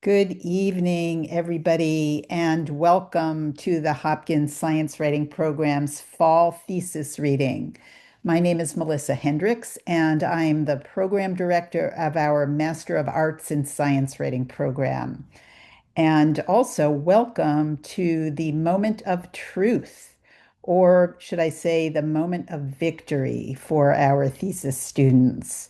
Good evening, everybody, and welcome to the Hopkins Science Writing Program's Fall Thesis Reading. My name is Melissa Hendricks, and I'm the Program Director of our Master of Arts in Science Writing program. And also, welcome to the moment of truth, or should I say, the moment of victory for our thesis students.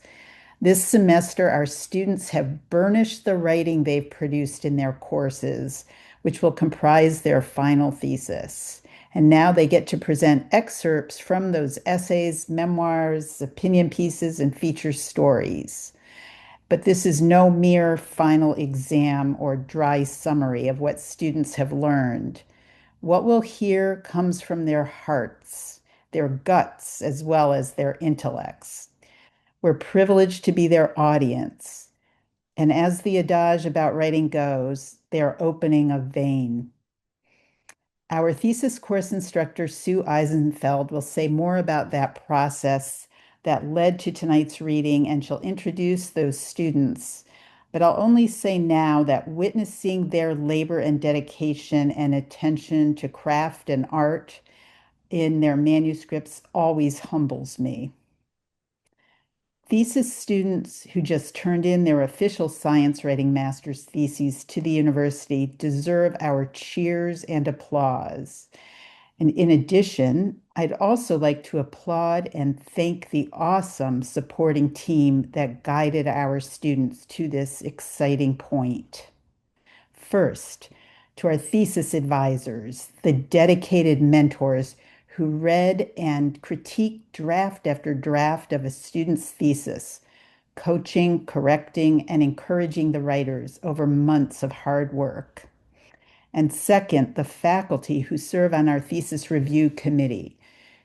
This semester, our students have burnished the writing they've produced in their courses, which will comprise their final thesis. And now they get to present excerpts from those essays, memoirs, opinion pieces, and feature stories. But this is no mere final exam or dry summary of what students have learned. What we'll hear comes from their hearts, their guts, as well as their intellects. We're privileged to be their audience. And as the adage about writing goes, they are opening a vein. Our thesis course instructor, Sue Eisenfeld, will say more about that process that led to tonight's reading, and she'll introduce those students. But I'll only say now that witnessing their labor and dedication and attention to craft and art in their manuscripts always humbles me. Thesis students who just turned in their official science writing master's theses to the university deserve our cheers and applause. And in addition, I'd also like to applaud and thank the awesome supporting team that guided our students to this exciting point. First, to our thesis advisors, the dedicated mentors who read and critiqued draft after draft of a student's thesis, coaching, correcting, and encouraging the writers over months of hard work. And second, the faculty who serve on our thesis review committee,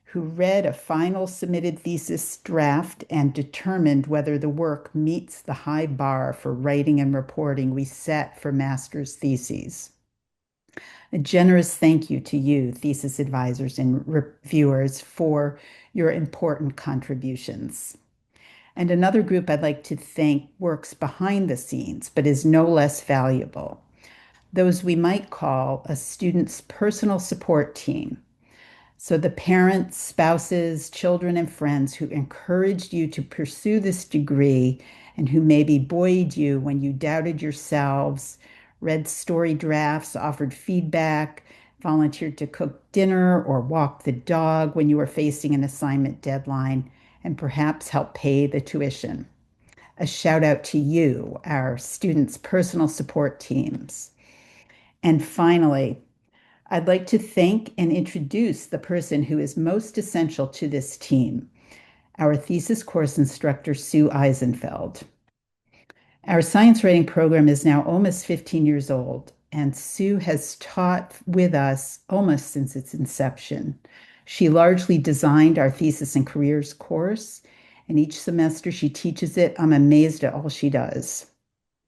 who read a final submitted thesis draft and determined whether the work meets the high bar for writing and reporting we set for master's theses. A generous thank you to you, thesis advisors and reviewers, for your important contributions. And another group I'd like to thank works behind the scenes, but is no less valuable. Those we might call a student's personal support team. So the parents, spouses, children, and friends who encouraged you to pursue this degree and who maybe buoyed you when you doubted yourselves, read story drafts, offered feedback, volunteered to cook dinner or walk the dog when you were facing an assignment deadline, and perhaps help pay the tuition. A shout out to you, our students' personal support teams. And finally, I'd like to thank and introduce the person who is most essential to this team, our thesis course instructor, Sue Eisenfeld. Our science writing program is now almost 15 years old, and Sue has taught with us almost since its inception. She largely designed our thesis and careers course, and each semester she teaches it. I'm amazed at all she does.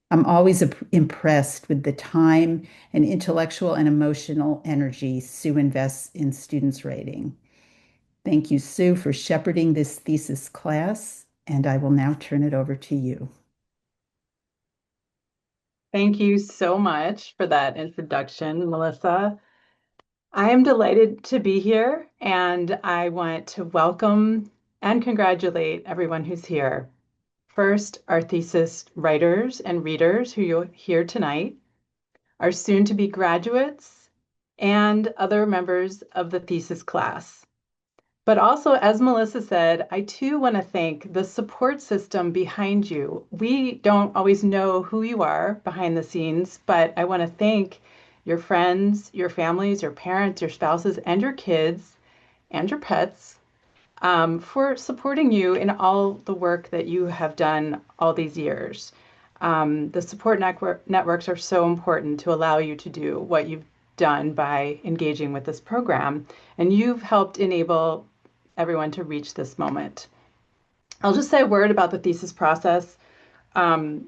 I'm always impressed with the time and intellectual and emotional energy Sue invests in students' writing. Thank you, Sue, for shepherding this thesis class, and I will now turn it over to you. Thank you so much for that introduction, Melissa. I am delighted to be here, and I want to welcome and congratulate everyone who's here. First, our thesis writers and readers who you'll hear tonight, our soon-to-be graduates, and other members of the thesis class. But also, as Melissa said, I too want to thank the support system behind you. We don't always know who you are behind the scenes, but I want to thank your friends, your families, your parents, your spouses, and your kids, and your pets for supporting you in all the work that you have done all these years. The support networks are so important to allow you to do what you've done by engaging with this program, and you've helped enable everyone to reach this moment. I'll just say a word about the thesis process. I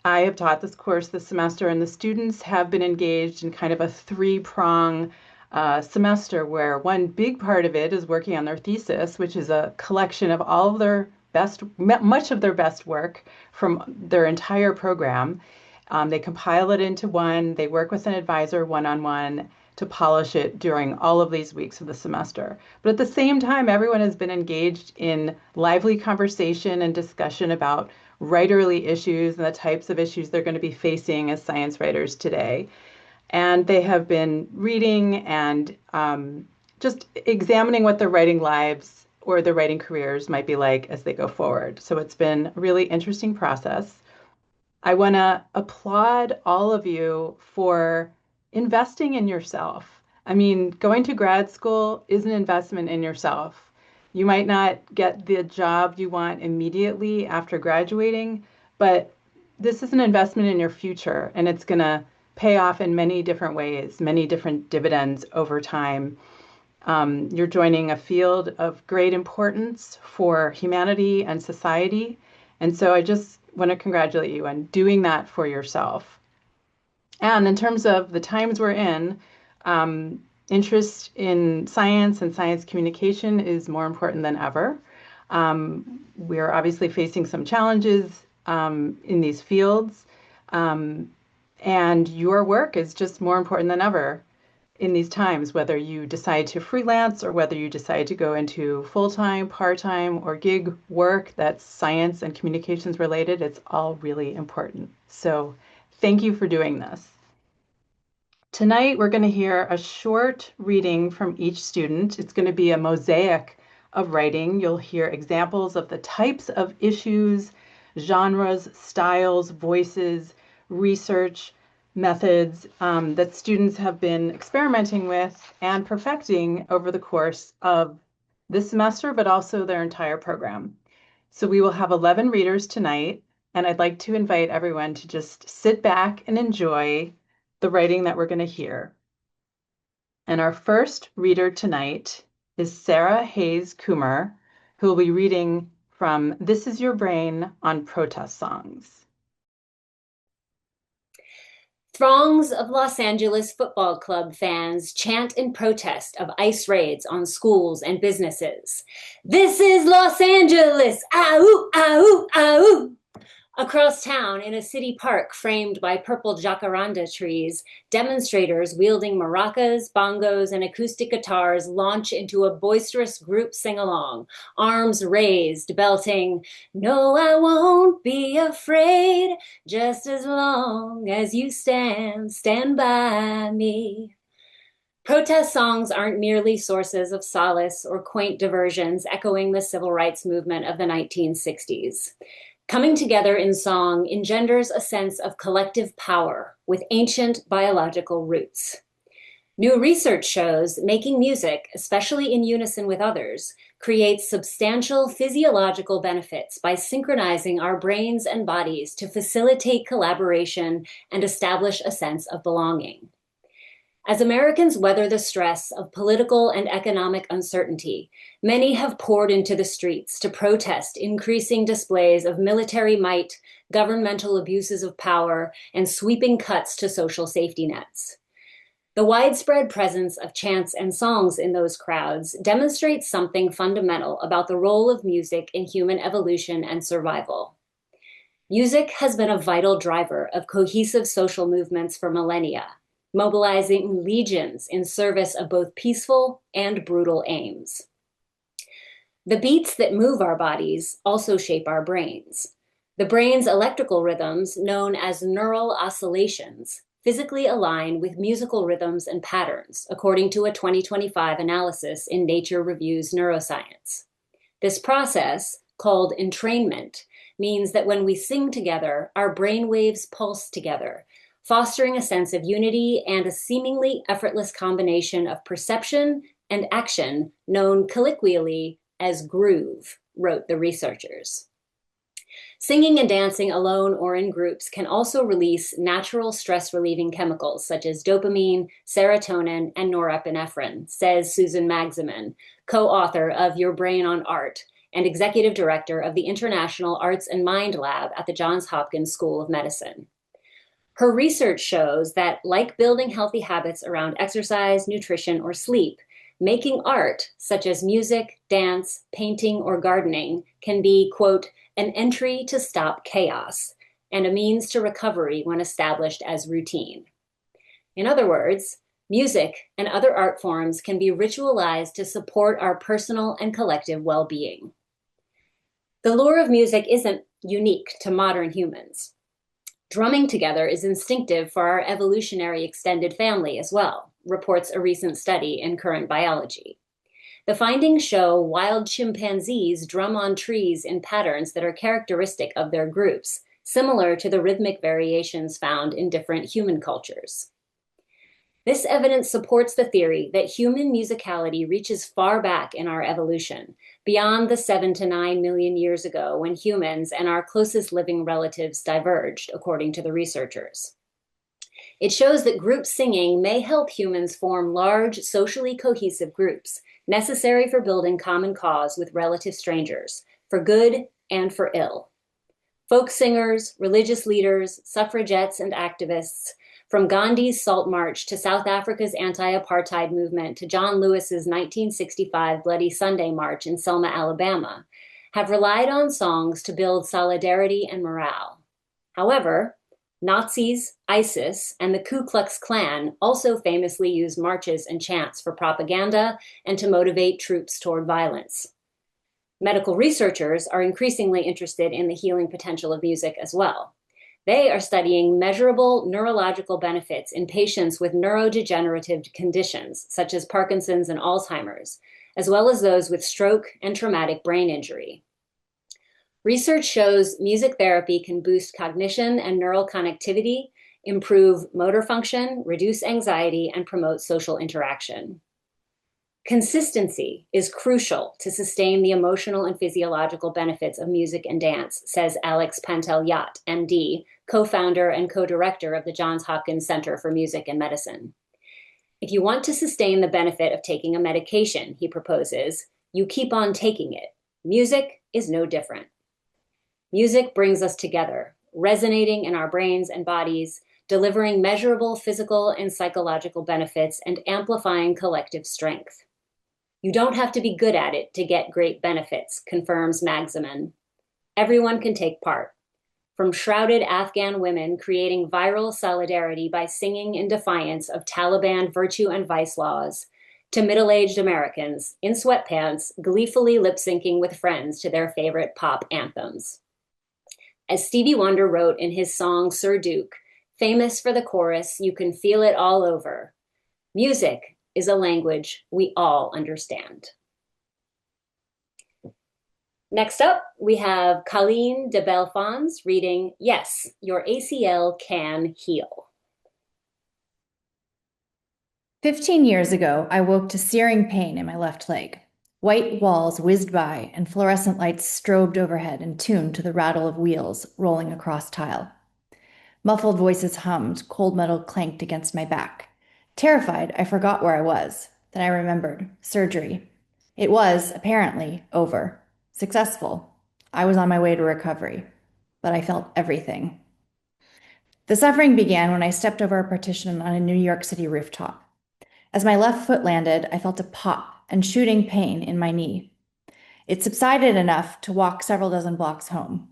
have taught this course this semester, and the students have been engaged in kind of a three-prong semester where one big part of it is working on their thesis, which is a collection of much of their best work from their entire program. They compile it into one, they work with an advisor one-on-one to polish it during all of these weeks of the semester. But at the same time, everyone has been engaged in lively conversation and discussion about writerly issues and the types of issues they're going to be facing as science writers today. And they have been reading and just examining what their writing lives or their writing careers might be like as they go forward. So it's been a really interesting process. I want to applaud all of you for investing in yourself. I mean, going to grad school is an investment in yourself. You might not get the job you want immediately after graduating, but this is an investment in your future, and it's going to pay off in many different ways, many different dividends over time. You're joining a field of great importance for humanity and society. And so I just want to congratulate you on doing that for yourself. And in terms of the times we're in, interest in science and science communication is more important than ever. We're obviously facing some challenges in these fields, and your work is just more important than ever in these times, whether you decide to freelance or whether you decide to go into full-time, part-time, or gig work that's science and communications related, it's all really important. So thank you for doing this. Tonight, we're going to hear a short reading from each student. It's going to be a mosaic of writing. You'll hear examples of the types of issues, genres, styles, voices, research, methods that students have been experimenting with and perfecting over the course of this semester, but also their entire program. So we will have 11 readers tonight, and I'd like to invite everyone to just sit back and enjoy the writing that we're going to hear. And our first reader tonight is Sarah Hayes Coomer, who will be reading from This Is Your Brain on Protest Songs. Throngs of Los Angeles Football Club fans chant in protest of ICE raids on schools and businesses. This is Los Angeles! Ahoo, ahoo, ahoo! Across town, in a city park framed by purple jacaranda trees, demonstrators wielding maracas, bongos, and acoustic guitars launch into a boisterous group sing-along, arms raised, belting, "No, I won't be afraid, just as long as you stand by me." Protest songs aren't merely sources of solace or quaint diversions echoing the civil rights movement of the 1960s. Coming together in song engenders a sense of collective power with ancient biological roots. New research shows making music, especially in unison with others, creates substantial physiological benefits by synchronizing our brains and bodies to facilitate collaboration and establish a sense of belonging. As Americans weather the stress of political and economic uncertainty, many have poured into the streets to protest increasing displays of military might, governmental abuses of power, and sweeping cuts to social safety nets. The widespread presence of chants and songs in those crowds demonstrates something fundamental about the role of music in human evolution and survival. Music has been a vital driver of cohesive social movements for millennia, mobilizing legions in service of both peaceful and brutal aims. The beats that move our bodies also shape our brains. The brain's electrical rhythms, known as neural oscillations, physically align with musical rhythms and patterns, according to a 2025 analysis in Nature Reviews Neuroscience. This process, called entrainment, means that when we sing together, our brain waves pulse together, fostering a sense of unity and a seemingly effortless combination of perception and action known colloquially as groove, wrote the researchers. Singing and dancing alone or in groups can also release natural stress-relieving chemicals such as dopamine, serotonin, and norepinephrine, says Susan Magsamen, co-author of Your Brain on Art and executive director of the International Arts and Mind Lab at the Johns Hopkins School of Medicine. Her research shows that, like building healthy habits around exercise, nutrition, or sleep, making art, such as music, dance, painting, or gardening, can be, quote, an entry to stop chaos, and a means to recovery when established as routine. In other words, music and other art forms can be ritualized to support our personal and collective well-being. The lure of music isn't unique to modern humans. Drumming together is instinctive for our evolutionary extended family as well, reports a recent study in Current Biology. The findings show wild chimpanzees drum on trees in patterns that are characteristic of their groups, similar to the rhythmic variations found in different human cultures. This evidence supports the theory that human musicality reaches far back in our evolution, beyond the 7 to 9 million years ago when humans and our closest living relatives diverged, according to the researchers. It shows that group singing may help humans form large, socially cohesive groups, necessary for building common cause with relative strangers, for good and for ill. Folk singers, religious leaders, suffragettes, and activists, from Gandhi's Salt March to South Africa's anti-apartheid movement to John Lewis's 1965 Bloody Sunday March in Selma, Alabama, have relied on songs to build solidarity and morale. However, Nazis, ISIS, and the Ku Klux Klan also famously used marches and chants for propaganda and to motivate troops toward violence. Medical researchers are increasingly interested in the healing potential of music as well. They are studying measurable neurological benefits in patients with neurodegenerative conditions, such as Parkinson's and Alzheimer's, as well as those with stroke and traumatic brain injury. Research shows music therapy can boost cognition and neural connectivity, improve motor function, reduce anxiety, and promote social interaction. Consistency is crucial to sustain the emotional and physiological benefits of music and dance, says Alex Pantel-Yacht, MD, co-founder and co-director of the Johns Hopkins Center for Music and Medicine. If you want to sustain the benefit of taking a medication, he proposes, you keep on taking it. Music is no different. Music brings us together, resonating in our brains and bodies, delivering measurable physical and psychological benefits, and amplifying collective strength. You don't have to be good at it to get great benefits, confirms Magzaman. Everyone can take part. From shrouded Afghan women creating viral solidarity by singing in defiance of Taliban virtue and vice laws, to middle-aged Americans in sweatpants gleefully lip-syncing with friends to their favorite pop anthems. As Stevie Wonder wrote in his song Sir Duke, famous for the chorus, "You can feel it all over," music is a language we all understand. Next up, we have Colleen de Belfons reading, Yes, Your ACL Can Heal. 15 years ago, I woke to searing pain in my left leg. White walls whizzed by, and fluorescent lights strobed overhead and tuned to the rattle of wheels rolling across tile. Muffled voices hummed, cold metal clanked against my back. Terrified, I forgot where I was. Then I remembered. Surgery. It was, apparently, over. Successful. I was on my way to recovery. But I felt everything. The suffering began when I stepped over a partition on a New York City rooftop. As my left foot landed, I felt a pop and shooting pain in my knee. It subsided enough to walk several dozen blocks home.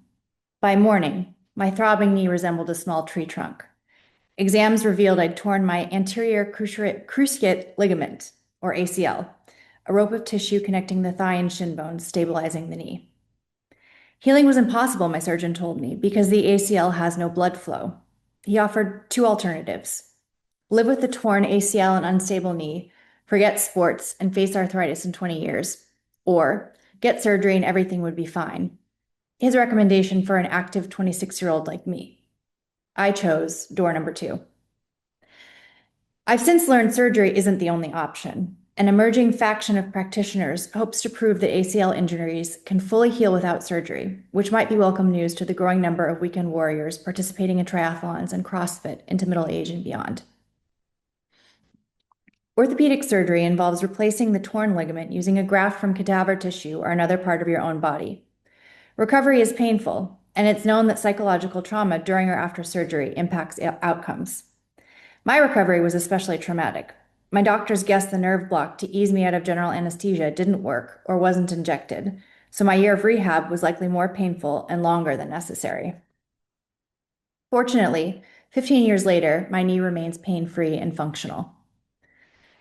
By morning, my throbbing knee resembled a small tree trunk. Exams revealed I'd torn my anterior cruciate ligament, or ACL, a rope of tissue connecting the thigh and shin bones, stabilizing the knee. Healing was impossible, my surgeon told me, because the ACL has no blood flow. He offered two alternatives: live with the torn ACL and unstable knee, forget sports, and face arthritis in 20 years, or get surgery and everything would be fine. His recommendation for an active 26-year-old like me. I chose door number 2. I've since learned surgery isn't the only option. An emerging faction of practitioners hopes to prove that ACL injuries can fully heal without surgery, which might be welcome news to the growing number of weekend warriors participating in triathlons and CrossFit into middle age and beyond. Orthopedic surgery involves replacing the torn ligament using a graft from cadaver tissue or another part of your own body. Recovery is painful, and it's known that psychological trauma during or after surgery impacts outcomes. My recovery was especially traumatic. My doctors guessed the nerve block to ease me out of general anesthesia didn't work or wasn't injected, so my year of rehab was likely more painful and longer than necessary. Fortunately, 15 years later, my knee remains pain-free and functional.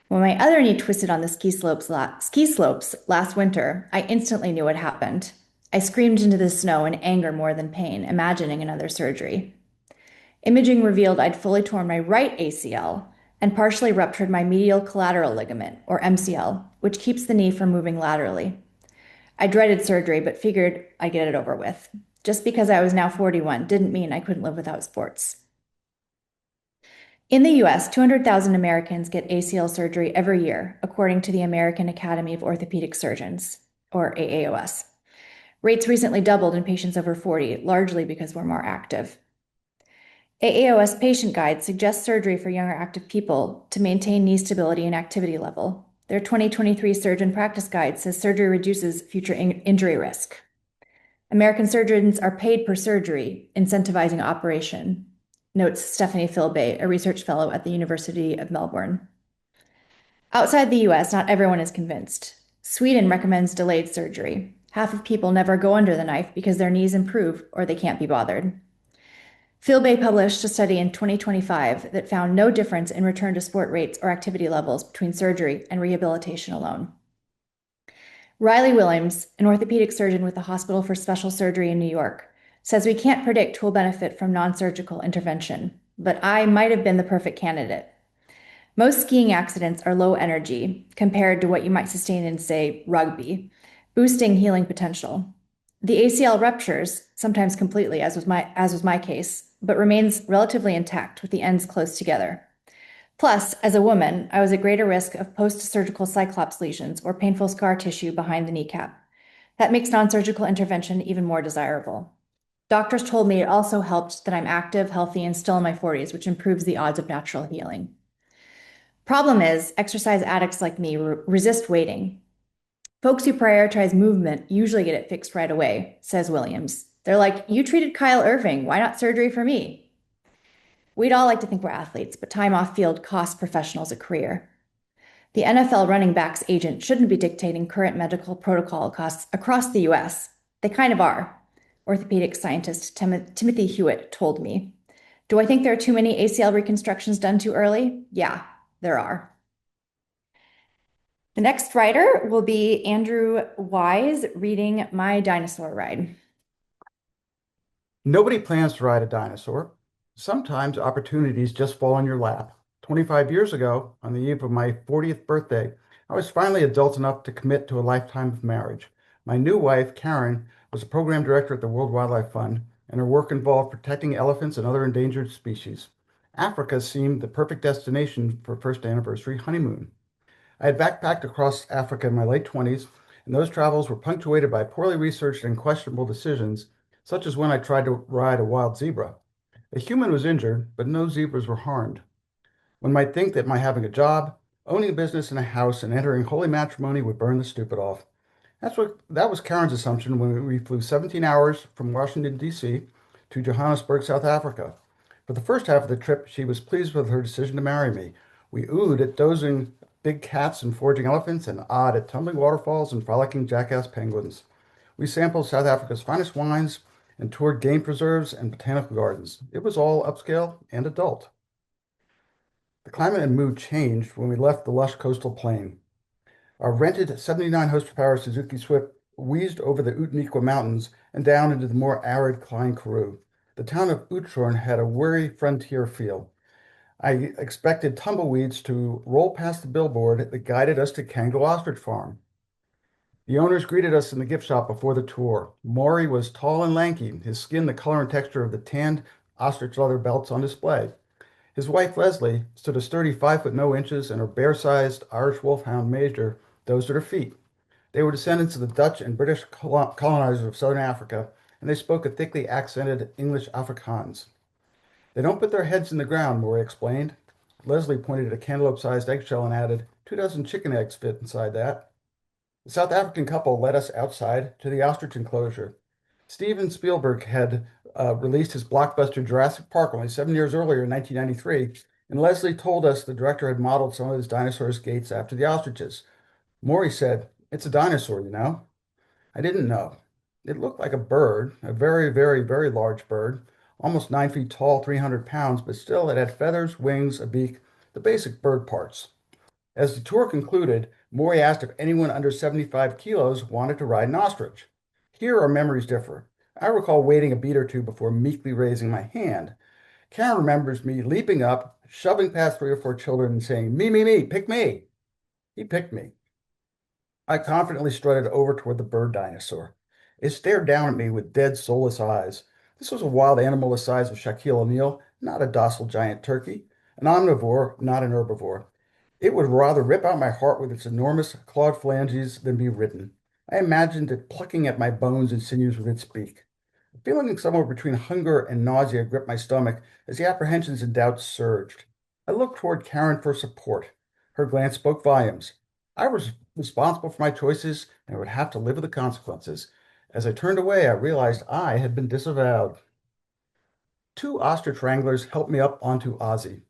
When my other knee twisted on the ski slopes last winter, I instantly knew what happened. I screamed into the snow in anger more than pain, imagining another surgery. Imaging revealed I'd fully torn my right ACL and partially ruptured my medial collateral ligament, or MCL, which keeps the knee from moving laterally. I dreaded surgery, but figured I'd get it over with. Just because I was now 41 didn't mean I couldn't live without sports. In the US, 200,000 Americans get ACL surgery every year, according to the American Academy of Orthopedic Surgeons, or AAOS. Rates recently doubled in patients over 40, largely because we're more active. AAOS patient guide suggests surgery for younger active people to maintain knee stability and activity level. Their 2023 surgeon practice guide says surgery reduces future injury risk. American surgeons are paid per surgery, incentivizing operation, notes Stephanie Philbay, a research fellow at the University of Melbourne. Outside the US, not everyone is convinced. Sweden recommends delayed surgery. Half of people never go under the knife because their knees improve or they can't be bothered. Philbay published a study in 2025 that found no difference in return to sport rates or activity levels between surgery and rehabilitation alone. Riley Williams, an orthopedic surgeon with the Hospital for Special Surgery in New York, says we can't predict who will benefit from non-surgical intervention, but I might have been the perfect candidate. Most skiing accidents are low energy compared to what you might sustain in, say, rugby, boosting healing potential. The ACL ruptures, sometimes completely, as was my case, but remains relatively intact with the ends close together. Plus, as a woman, I was at greater risk of post-surgical cyclops lesions or painful scar tissue behind the kneecap. That makes non-surgical intervention even more desirable. Doctors told me it also helped that I'm active, healthy, and still in my 40s, which improves the odds of natural healing. Problem is, exercise addicts like me resist waiting. Folks who prioritize movement usually get it fixed right away, says Williams. They're like, you treated Kyle Irving, why not surgery for me? We'd all like to think we're athletes, but time off field costs professionals a career. The NFL running backs agent shouldn't be dictating current medical protocol costs across the US. They kind of are, orthopedic scientist Timothy Hewitt told me. Do I think there are too many ACL reconstructions done too early? Yeah, there are. The next writer will be Andrew Wise reading My Dinosaur Ride. Nobody plans to ride a dinosaur. Sometimes opportunities just fall in your lap. 25 years ago, on the eve of my 40th birthday, I was finally adult enough to commit to a lifetime of marriage. My new wife, Karen, was a program director at the World Wildlife Fund, and her work involved protecting elephants and other endangered species. Africa seemed the perfect destination for a first anniversary honeymoon. I had backpacked across Africa in my late 20s, and those travels were punctuated by poorly researched and questionable decisions, such as when I tried to ride a wild zebra. A human was injured, but no zebras were harmed. One might think that my having a job, owning a business and a house, and entering holy matrimony would burn the stupid off. That was Karen's assumption when we flew 17 hours from Washington, D.C. to Johannesburg, South Africa. For the first half of the trip, she was pleased with her decision to marry me. We oohed at dozing big cats and foraging elephants and awed at tumbling waterfalls and frolicking jackass penguins. We sampled South Africa's finest wines and toured game preserves and botanical gardens. It was all upscale and adult. The climate and mood changed when we left the lush coastal plain. Our rented 79 horsepower Suzuki Swift wheezed over the Outeniqua Mountains and down into the more arid Klein Karoo. The town of Oudtshoorn had a weary frontier feel. I expected tumbleweeds to roll past the billboard that guided us to Kango Ostrich Farm. The owners greeted us in the gift shop before the tour. Maury was tall and lanky, his skin the color and texture of the tanned ostrich leather belts on display. His wife, Leslie, stood a sturdy 5 foot no inches, and her bear-sized Irish Wolfhound Major dozed at her feet. They were descendants of the Dutch and British colonizers of southern Africa, and they spoke a thickly accented English Afrikaans. They don't put their heads in the ground, Maury explained. Leslie pointed at a cantaloupe-sized eggshell and added, 2 dozen chicken eggs fit inside that. The South African couple led us outside to the ostrich enclosure. Steven Spielberg had released his blockbuster Jurassic Park only 7 years earlier in 1993, and Leslie told us the director had modeled some of his dinosaurs' gaits after the ostriches. Maury said, it's a dinosaur, you know. I didn't know. It looked like a bird, a very, very, very large bird, almost 9 feet tall, 300 pounds, but still it had feathers, wings, a beak, the basic bird parts. As the tour concluded, Maury asked if anyone under 75 kilos wanted to ride an ostrich. Here our memories differ. I recall waiting a beat or two before meekly raising my hand. Karen remembers me leaping up, shoving past 3 or 4 children and saying, me, pick me. He picked me. I confidently strutted over toward the bird dinosaur. It stared down at me with dead, soulless eyes. This was a wild animal the size of Shaquille O'Neal, not a docile giant turkey, an omnivore, not an herbivore. It would rather rip out my heart with its enormous clawed phalanges than be ridden. I imagined it plucking at my bones and sinews with its beak. A feeling somewhere between hunger and nausea gripped my stomach as the apprehensions and doubts surged. I looked toward Karen for support. Her glance spoke volumes. I was responsible for my choices and would have to live with the consequences. As I turned away, I realized I had been disavowed. 2 ostrich wranglers helped me up onto Ozzy.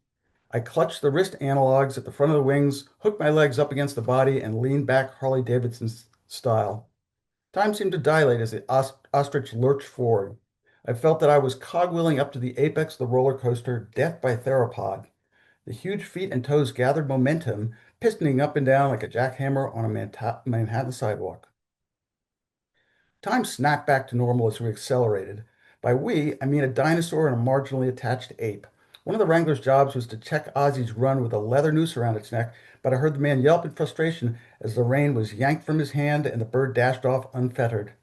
I clutched the wrist analogs at the front of the wings, hooked my legs up against the body, and leaned back Harley-Davidson style. Time seemed to dilate as the ostrich lurched forward. I felt that I was cogwheeling up to the apex of the roller coaster, death by theropod. The huge feet and toes gathered momentum, pistoning up and down like a jackhammer on a Manhattan sidewalk. Time snapped back to normal as we accelerated. By we, I mean a dinosaur and a marginally attached ape. One of the wrangler's jobs was to check Ozzy's run with a leather noose around its neck, but I heard the man yelp in frustration as the rein was yanked from his hand and the bird dashed off unfettered.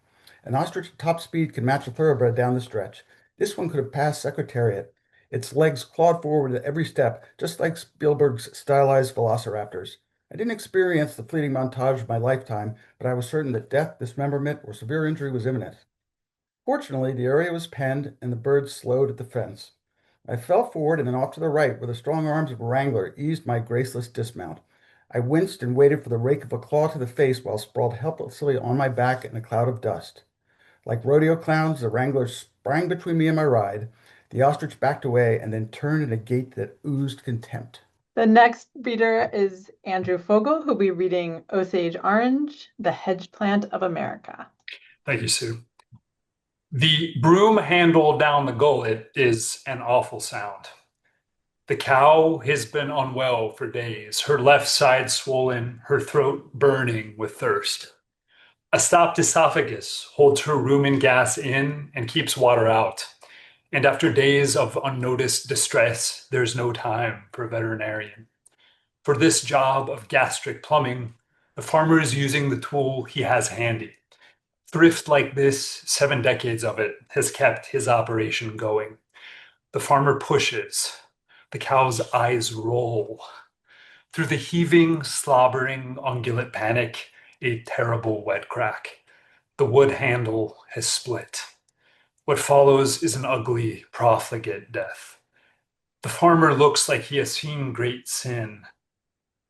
An ostrich at top speed could match a thoroughbred down the stretch. This one could have passed Secretariat. Its legs clawed forward at every step, just like Spielberg's stylized velociraptors. I didn't experience the fleeting montage of my lifetime, but I was certain that death, dismemberment, or severe injury was imminent. Fortunately, the area was penned and the birds slowed at the fence. I fell forward and then off to the right, where the strong arms of a wrangler eased my graceless dismount. I winced and waited for the rake of a claw to the face while sprawled helplessly on my back in a cloud of dust. Like rodeo clowns, the wrangler sprang between me and my ride. The ostrich backed away and then turned in a gait that oozed contempt. The next reader is Andrew Fogel, who'll be reading Osage Orange, The Hedge Plant of America. Thank you, Sue. The broom handle down the gullet is an awful sound. The cow has been unwell for days, her left side swollen, her throat burning with thirst. A stopped esophagus holds her rumen gas in and keeps water out. And after days of unnoticed distress, there's no time for a veterinarian. For this job of gastric plumbing, the farmer is using the tool he has handy. Thrift like this, 7 decades of it, has kept his operation going. The farmer pushes. The cow's eyes roll. Through the heaving, slobbering, ungulate panic, a terrible wet crack. The wood handle has split. What follows is an ugly, profligate death. The farmer looks like he has seen great sin.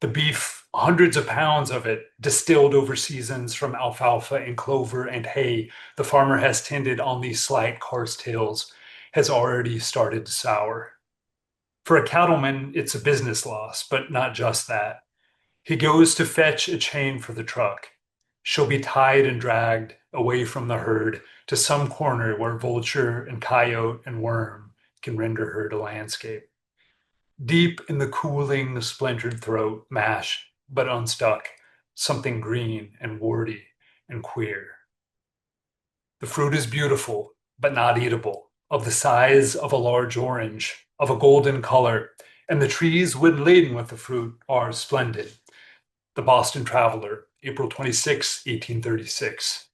The beef, hundreds of pounds of it, distilled over seasons from alfalfa and clover and hay the farmer has tended on these slight karst hills, has already started to sour. For a cattleman, it's a business loss, but not just that. He goes to fetch a chain for the truck. She'll be tied and dragged away from the herd to some corner where vulture and coyote and worm can render her to landscape. Deep in the cooling, splintered throat, mash, but unstuck, something green and warty and queer. The fruit is beautiful, but not eatable, of the size of a large orange, of a golden color, and the trees, when laden with the fruit, are splendid. The Boston Traveler, April 26, 1836.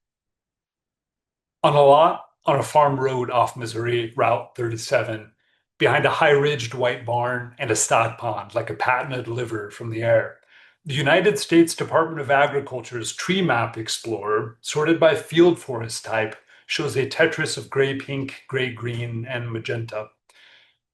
On a lot on a farm road off Missouri Route 37, behind a high-ridged white barn and a stock pond like a patented liver from the air, the United States Department of Agriculture's Tree Map Explorer, sorted by field forest type, shows a Tetris of gray-pink, gray-green, and magenta.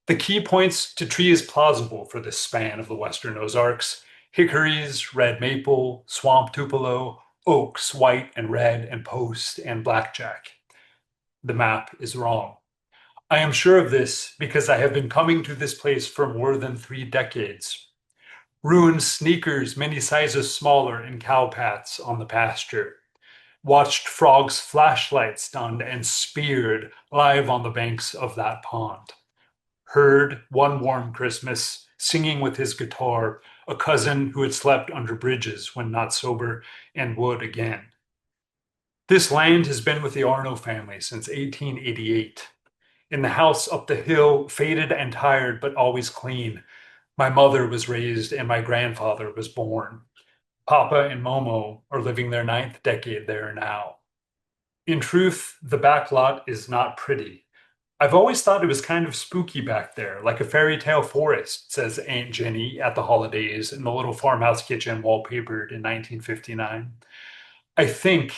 The key points to tree is plausible for this span of the Western Ozarks: hickories, red maple, swamp tupelo, oaks, white and red, and post and blackjack. The map is wrong. I am sure of this because I have been coming to this place for more than 3 decades. Ruined sneakers many sizes smaller in cow paths on the pasture. watched frogs flashlight stunned and speared live on the banks of that pond. Heard one warm Christmas singing with his guitar a cousin who had slept under bridges when not sober and would again. This land has been with the Arno family since 1888. In the house up the hill, faded and tired, but always clean, my mother was raised and my grandfather was born. Papa and Momo are living their 9th decade there now. In truth, the back lot is not pretty. I've always thought it was kind of spooky back there, like a fairy tale forest, says Aunt Jenny at the holidays in the little farmhouse kitchen wallpapered in 1959. I think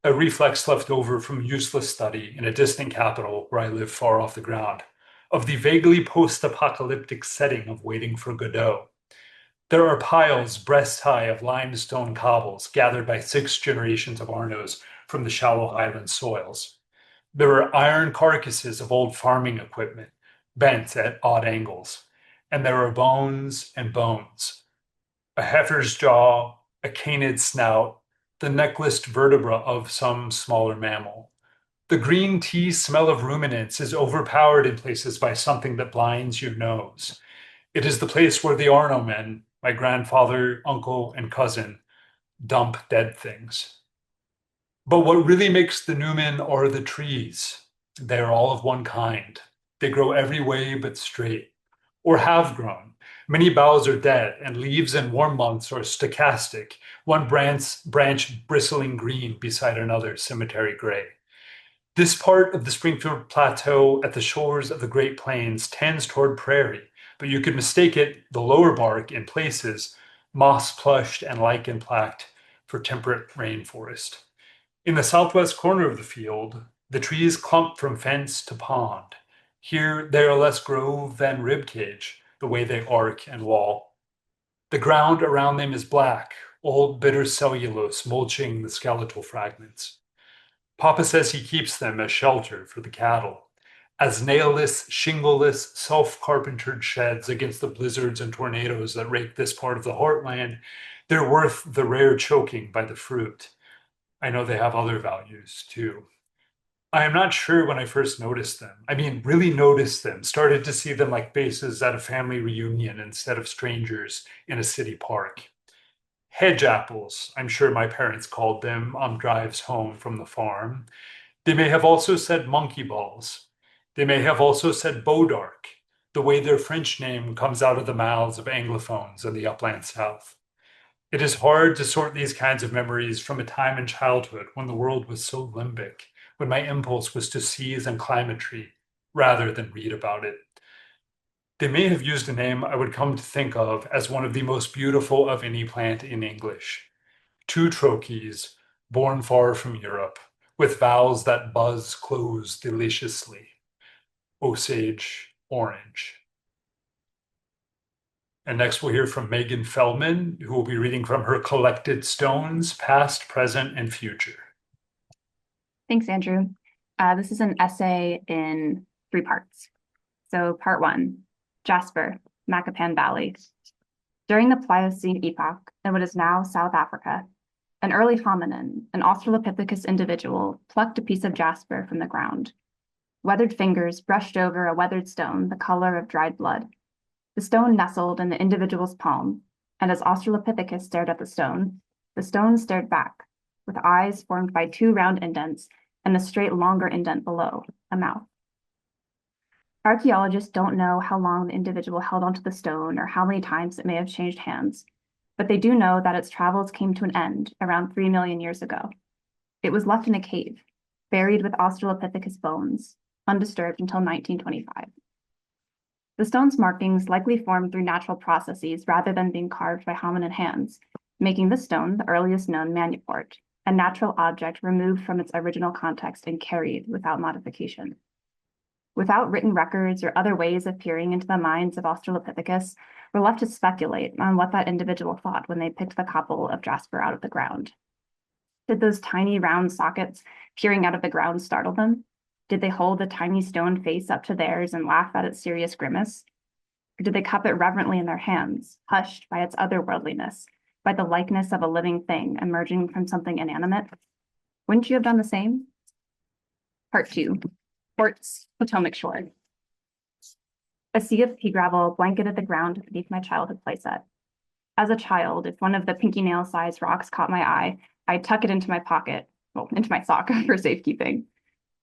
a reflex left over from useless study in a distant capital where I live far off the ground, of the vaguely post-apocalyptic setting of Waiting for Godot. There are piles breast high of limestone cobbles gathered by 6 generations of Arnos from the shallow highland soils. There are iron carcasses of old farming equipment, bent at odd angles. And there are bones and bones. A heifer's jaw, a canid snout, the necklaced vertebra of some smaller mammal. The green tea smell of ruminants is overpowered in places by something that blinds your nose. It is the place where the Arno men, my grandfather, uncle, and cousin, dump dead things. But what really makes the Newman are the trees. They are all of one kind. They grow every way but straight, or have grown. Many boughs are dead, and leaves in warm months are stochastic, one branch bristling green beside another cemetery gray. This part of the Springfield Plateau at the shores of the Great Plains tends toward prairie, but you could mistake it, the lower bark in places, moss-plushed and lichen-placked, for temperate rainforest. In the southwest corner of the field, the trees clump from fence to pond. Here, they are less grove than ribcage, the way they arc and wall. The ground around them is black, old bitter cellulose mulching the skeletal fragments. Papa says he keeps them as shelter for the cattle, as nailless, shingleless, self-carpentered sheds against the blizzards and tornadoes that rake this part of the heartland. They're worth the rare choking by the fruit. I know they have other values too. I am not sure when I first noticed them. I mean, really noticed them, started to see them like faces at a family reunion instead of strangers in a city park. Hedge apples, I'm sure my parents called them on drives home from the farm. They may have also said monkey balls. They may have also said Beaudark, the way their French name comes out of the mouths of Anglophones in the upland South. It is hard to sort these kinds of memories from a time in childhood when the world was so limbic, when my impulse was to seize and climb a tree rather than read about it. They may have used a name I would come to think of as one of the most beautiful of any plant in English. 2 trochees, born far from Europe, with vowels that buzz close deliciously. Osage orange. And next we'll hear from Megan Feldman, who will be reading from her Collected Stones, Past, Present, and Future. Thanks, Andrew. This is an essay in 3 parts. So part 1, Jasper, Macapan Valley. During the Pliocene epoch, in what is now South Africa, an early hominin, an Australopithecus individual, plucked a piece of jasper from the ground. Weathered fingers brushed over a weathered stone the color of dried blood. The stone nestled in the individual's palm, and as Australopithecus stared at the stone stared back, with eyes formed by 2 round indents and a straight longer indent below, a mouth. Archaeologists don't know how long the individual held onto the stone or how many times it may have changed hands, but they do know that its travels came to an end around 3 million years ago. It was left in a cave, buried with Australopithecus bones, undisturbed until 1925. The stone's markings likely formed through natural processes rather than being carved by hominin hands, making this stone the earliest known manuport, a natural object removed from its original context and carried without modification. Without written records or other ways of peering into the minds of Australopithecus, we're left to speculate on what that individual thought when they picked the couple of jasper out of the ground. Did those tiny round sockets peering out of the ground startle them? Did they hold the tiny stone face up to theirs and laugh at its serious grimace? Or did they cup it reverently in their hands, hushed by its otherworldliness, by the likeness of a living thing emerging from something inanimate? Wouldn't you have done the same? Part 2, Ports, Potomac Shore. A sea of pea gravel blanketed the ground beneath my childhood playset. As a child, if one of the pinky nail-sized rocks caught my eye, I'd tuck it into my pocket, well, into my sock for safekeeping.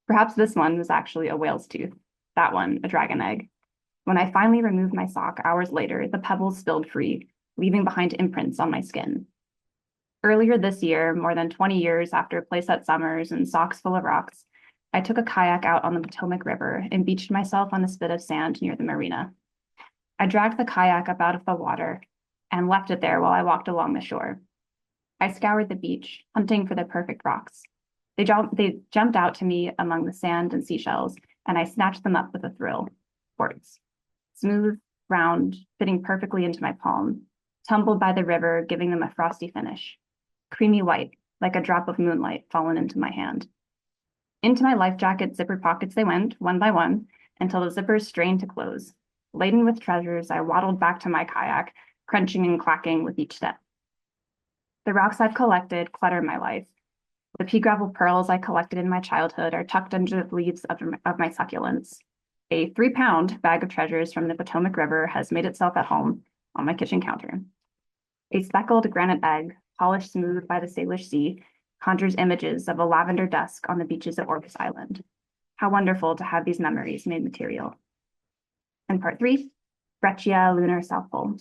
Perhaps this one was actually a whale's tooth, that one a dragon egg. When I finally removed my sock hours later, the pebbles spilled free, leaving behind imprints on my skin. Earlier this year, more than 20 years after playset summers and socks full of rocks, I took a kayak out on the Potomac River and beached myself on a spit of sand near the marina. I dragged the kayak up out of the water and left it there while I walked along the shore. I scoured the beach, hunting for the perfect rocks. They jumped out to me among the sand and seashells, and I snatched them up with a thrill. Quartz. Smooth, round, fitting perfectly into my palm, tumbled by the river, giving them a frosty finish. Creamy white, like a drop of moonlight fallen into my hand. Into my life jacket zipper pockets they went, one by one, until the zippers strained to close. Laden with treasures, I waddled back to my kayak, crunching and clacking with each step. The rocks I've collected clutter my life. The pea gravel pearls I collected in my childhood are tucked under the leaves of my succulents. A 3-pound bag of treasures from the Potomac River has made itself at home on my kitchen counter. A speckled granite egg, polished smooth by the Salish Sea, conjures images of a lavender dusk on the beaches of Orcas Island. How wonderful to have these memories made material. And part 3, Breccia Lunar South Pole.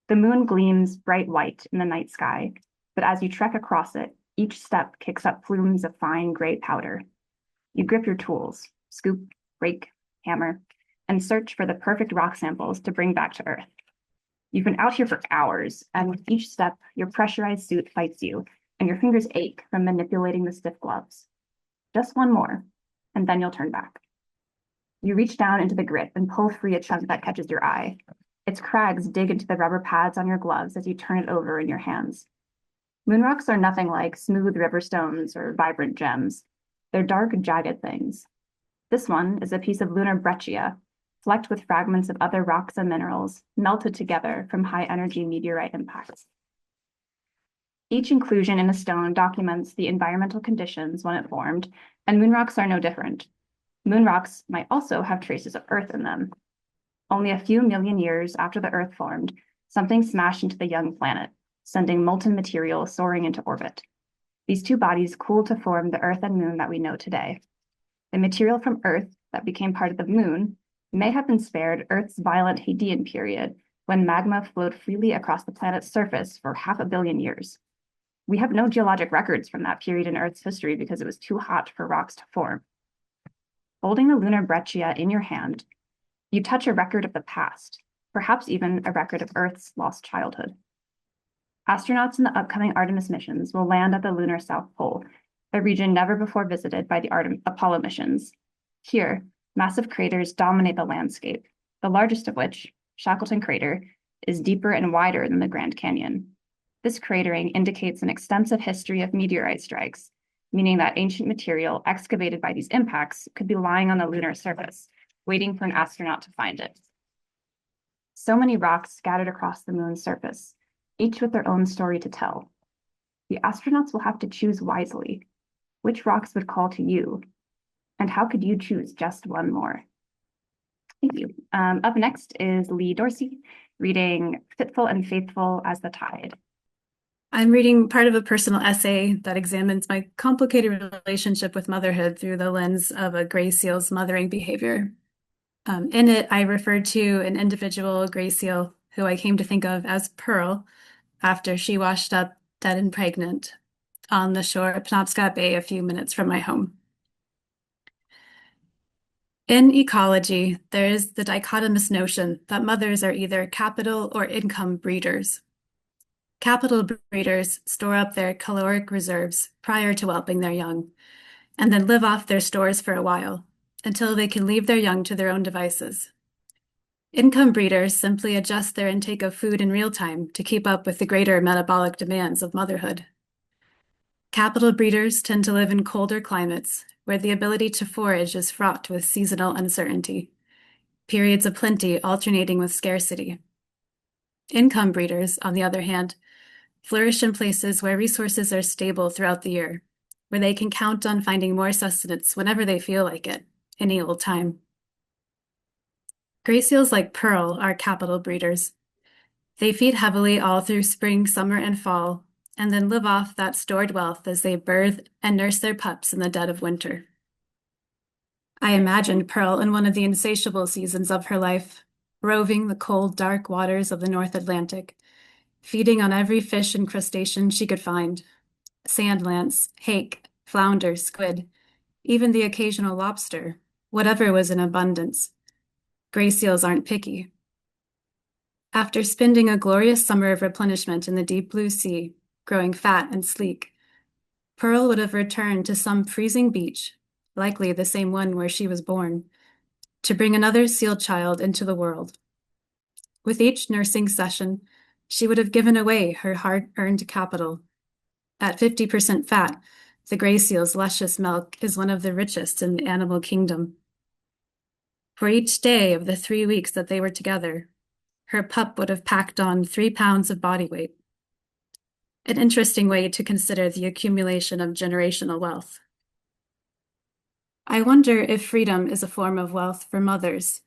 The moon gleams bright white in the night sky, but as you trek across it, each step kicks up plumes of fine gray powder. You grip your tools, scoop, rake, hammer, and search for the perfect rock samples to bring back to Earth. You've been out here for hours, and with each step, your pressurized suit fights you, and your fingers ache from manipulating the stiff gloves. Just one more, and then you'll turn back. You reach down into the grip and pull free a chunk that catches your eye. Its crags dig into the rubber pads on your gloves as you turn it over in your hands. Moon rocks are nothing like smooth river stones or vibrant gems. They're dark, jagged things. This one is a piece of lunar breccia, flecked with fragments of other rocks and minerals, melted together from high-energy meteorite impacts. Each inclusion in a stone documents the environmental conditions when it formed, and moon rocks are no different. Moon rocks might also have traces of Earth in them. Only a few million years after the Earth formed, something smashed into the young planet, sending molten material soaring into orbit. These two bodies cooled to form the Earth and Moon that we know today. The material from Earth that became part of the Moon may have been spared Earth's violent Hadean period, when magma flowed freely across the planet's surface for 500 million years. We have no geologic records from that period in Earth's history because it was too hot for rocks to form. Holding the lunar breccia in your hand, you touch a record of the past, perhaps even a record of Earth's lost childhood. Astronauts in the upcoming Artemis missions will land at the lunar South Pole, a region never before visited by the Apollo missions. Here, massive craters dominate the landscape, the largest of which, Shackleton Crater, is deeper and wider than the Grand Canyon. This cratering indicates an extensive history of meteorite strikes, meaning that ancient material excavated by these impacts could be lying on the lunar surface, waiting for an astronaut to find it. So many rocks scattered across the moon's surface, each with their own story to tell. The astronauts will have to choose wisely. Which rocks would call to you? And how could you choose just one more? Thank you. Up next is Lee Dorsey, reading Fitful and Faithful as the Tide. I'm reading part of a personal essay that examines my complicated relationship with motherhood through the lens of a gray seal's mothering behavior. In it, I refer to an individual gray seal who I came to think of as Pearl after she washed up dead and pregnant on the shore of Penobscot Bay a few minutes from my home. In ecology, there is the dichotomous notion that mothers are either capital or income breeders. Capital breeders store up their caloric reserves prior to whelping their young, and then live off their stores for a while, until they can leave their young to their own devices. Income breeders simply adjust their intake of food in real time to keep up with the greater metabolic demands of motherhood. Capital breeders tend to live in colder climates, where the ability to forage is fraught with seasonal uncertainty, periods of plenty alternating with scarcity. Income breeders, on the other hand, flourish in places where resources are stable throughout the year, where they can count on finding more sustenance whenever they feel like it, any old time. Gray seals like Pearl are capital breeders. They feed heavily all through spring, summer, and fall, and then live off that stored wealth as they birth and nurse their pups in the dead of winter. I imagined Pearl in one of the insatiable seasons of her life, roving the cold, dark waters of the North Atlantic, feeding on every fish and crustacean she could find: sand lance, hake, flounder, squid, even the occasional lobster, whatever was in abundance. Gray seals aren't picky. After spending a glorious summer of replenishment in the deep blue sea, growing fat and sleek, Pearl would have returned to some freezing beach, likely the same one where she was born, to bring another seal child into the world. With each nursing session, she would have given away her hard-earned capital. At 50% fat, the gray seal's luscious milk is one of the richest in the animal kingdom. For each day of the 3 weeks that they were together, her pup would have packed on 3 pounds of body weight. An interesting way to consider the accumulation of generational wealth. I wonder if freedom is a form of wealth for mothers.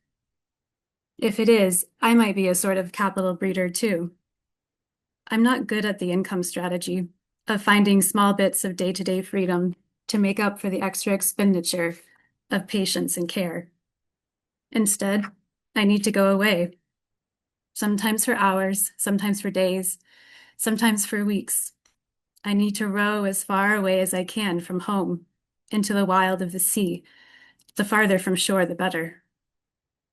If it is, I might be a sort of capital breeder too. I'm not good at the income strategy of finding small bits of day-to-day freedom to make up for the extra expenditure of patience and care. Instead, I need to go away. Sometimes for hours, sometimes for days, sometimes for weeks. I need to row as far away as I can from home, into the wild of the sea. The farther from shore, the better.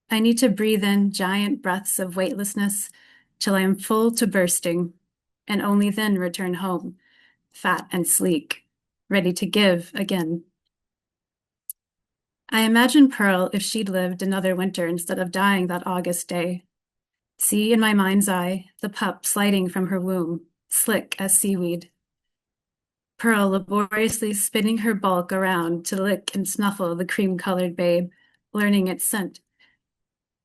I need to breathe in giant breaths of weightlessness till I am full to bursting, and only then return home, fat and sleek, ready to give again. I imagine Pearl if she'd lived another winter instead of dying that August day. See in my mind's eye the pup sliding from her womb, slick as seaweed. Pearl laboriously spinning her bulk around to lick and snuffle the cream-colored babe, learning its scent.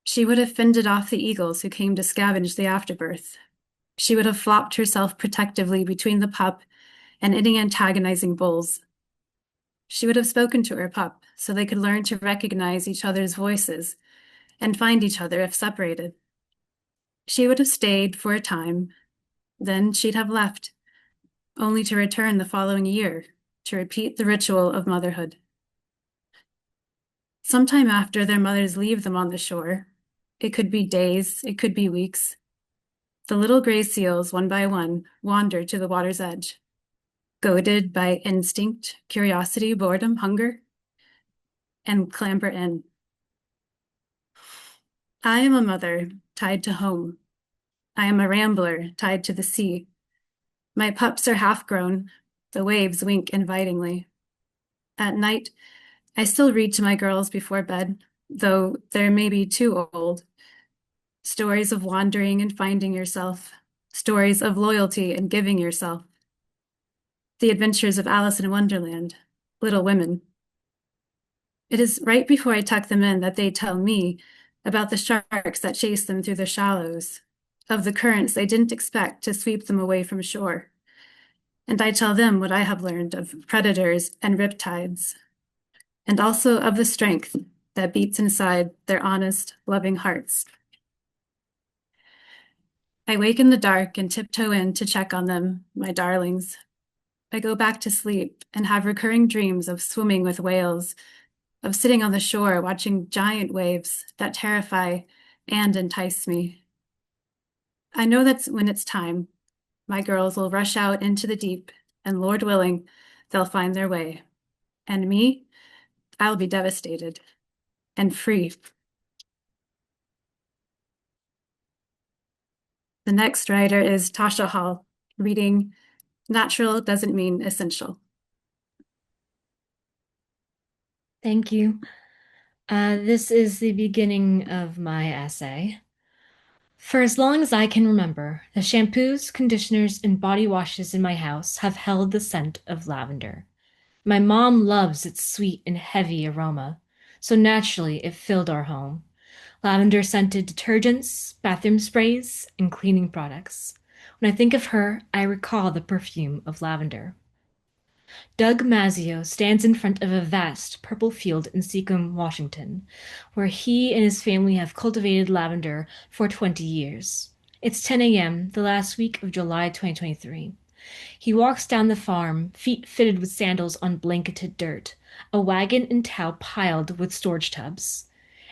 She would have fended off the eagles who came to scavenge the afterbirth. She would have flopped herself protectively between the pup and any antagonizing bulls. She would have spoken to her pup so they could learn to recognize each other's voices and find each other if separated. She would have stayed for a time, then she'd have left, only to return the following year to repeat the ritual of motherhood. Sometime after their mothers leave them on the shore, it could be days, it could be weeks, the little gray seals, one by one, wander to the water's edge, goaded by instinct, curiosity, boredom, hunger, and clamber in. I am a mother tied to home. I am a rambler tied to the sea. My pups are half grown. The waves wink invitingly. At night, I still read to my girls before bed, though they're maybe too old. Stories of wandering and finding yourself. Stories of loyalty and giving yourself. The Adventures of Alice in Wonderland, Little Women. It is right before I tuck them in that they tell me about the sharks that chase them through the shallows, of the currents they didn't expect to sweep them away from shore. And I tell them what I have learned of predators and riptides, and also of the strength that beats inside their honest, loving hearts. I wake in the dark and tiptoe in to check on them, my darlings. I go back to sleep and have recurring dreams of swimming with whales, of sitting on the shore watching giant waves that terrify and entice me. I know that when it's time, my girls will rush out into the deep, and Lord willing, they'll find their way. And me, I'll be devastated and free. The next writer is Tasha Hall, reading Natural Doesn't Mean Essential. Thank you. This is the beginning of my essay. For as long as I can remember, the shampoos, conditioners, and body washes in my house have held the scent of lavender. My mom loves its sweet and heavy aroma, so naturally it filled our home. Lavender-scented detergents, bathroom sprays, and cleaning products. When I think of her, I recall the perfume of lavender. Doug Mazzio stands in front of a vast purple field in Seacombe, Washington, where he and his family have cultivated lavender for 20 years. It's 10 a.m., the last week of July 2023. He walks down the farm, feet fitted with sandals on blanketed dirt, a wagon and tow piled with storage tubs.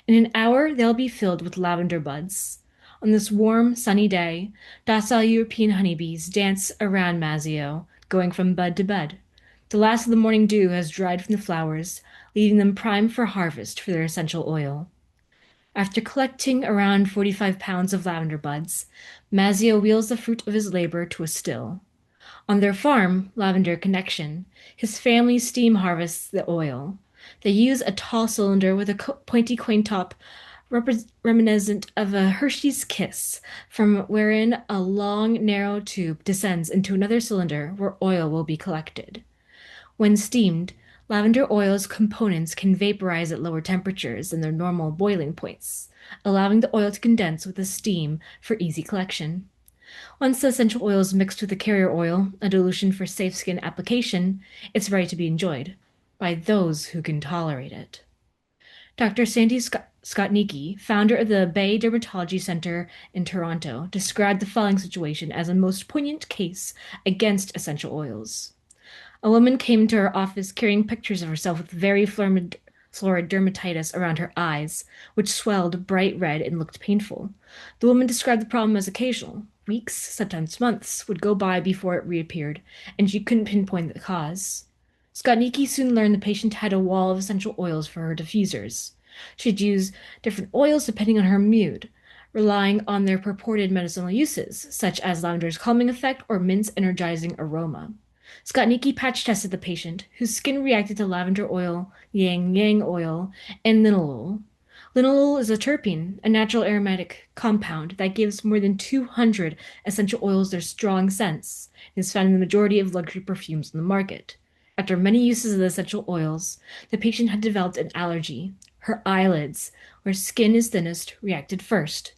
In an hour, they'll be filled with lavender buds. On this warm, sunny day, docile European honeybees dance around Mazzio, going from bud to bud. The last of the morning dew has dried from the flowers, leaving them primed for harvest for their essential oil. After collecting around 45 pounds of lavender buds, Mazzio wheels the fruit of his labor to a still. On their farm, Lavender Connection, his family steam harvests the oil. They use a tall cylinder with a pointy coin top reminiscent of a Hershey's Kiss, from wherein a long, narrow tube descends into another cylinder where oil will be collected. When steamed, lavender oil's components can vaporize at lower temperatures than their normal boiling points, allowing the oil to condense with the steam for easy collection. Once the essential oil is mixed with the carrier oil, a dilution for safe skin application, it's ready to be enjoyed by those who can tolerate it. Dr. Sandy Skotnicki, founder of the Bay Dermatology Center in Toronto, described the following situation as a most poignant case against essential oils. A woman came into her office carrying pictures of herself with very florid dermatitis around her eyes, which swelled bright red and looked painful. The woman described the problem as occasional. Weeks, sometimes months, would go by before it reappeared, and she couldn't pinpoint the cause. Skotnicki soon learned the patient had a wall of essential oils for her diffusers. She'd use different oils depending on her mood, relying on their purported medicinal uses, such as lavender's calming effect or mint's energizing aroma. Skotnicki patch tested the patient, whose skin reacted to lavender oil, yang oil, and linalool. Linalool is a terpene, a natural aromatic compound that gives more than 200 essential oils their strong scents and is found in the majority of luxury perfumes on the market. After many uses of the essential oils, the patient had developed an allergy. Her eyelids, where skin is thinnest, reacted first.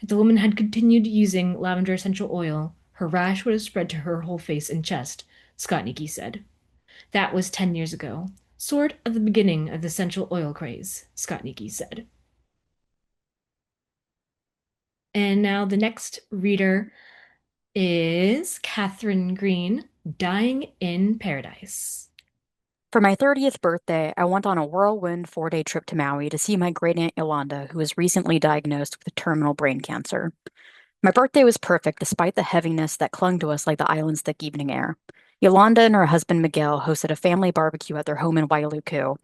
If the woman had continued using lavender essential oil, her rash would have spread to her whole face and chest, Skotnicki said. That was 10 years ago. Sort of the beginning of the essential oil craze, Skotnicki said. And now the next reader is Catherine Green, Dying in Paradise. For my 30th birthday, I went on a whirlwind 4-day trip to Maui to see my great aunt Yolanda, who was recently diagnosed with terminal brain cancer. My birthday was perfect despite the heaviness that clung to us like the island's thick evening air. Yolanda and her husband Miguel hosted a family barbecue at their home in Wailuku.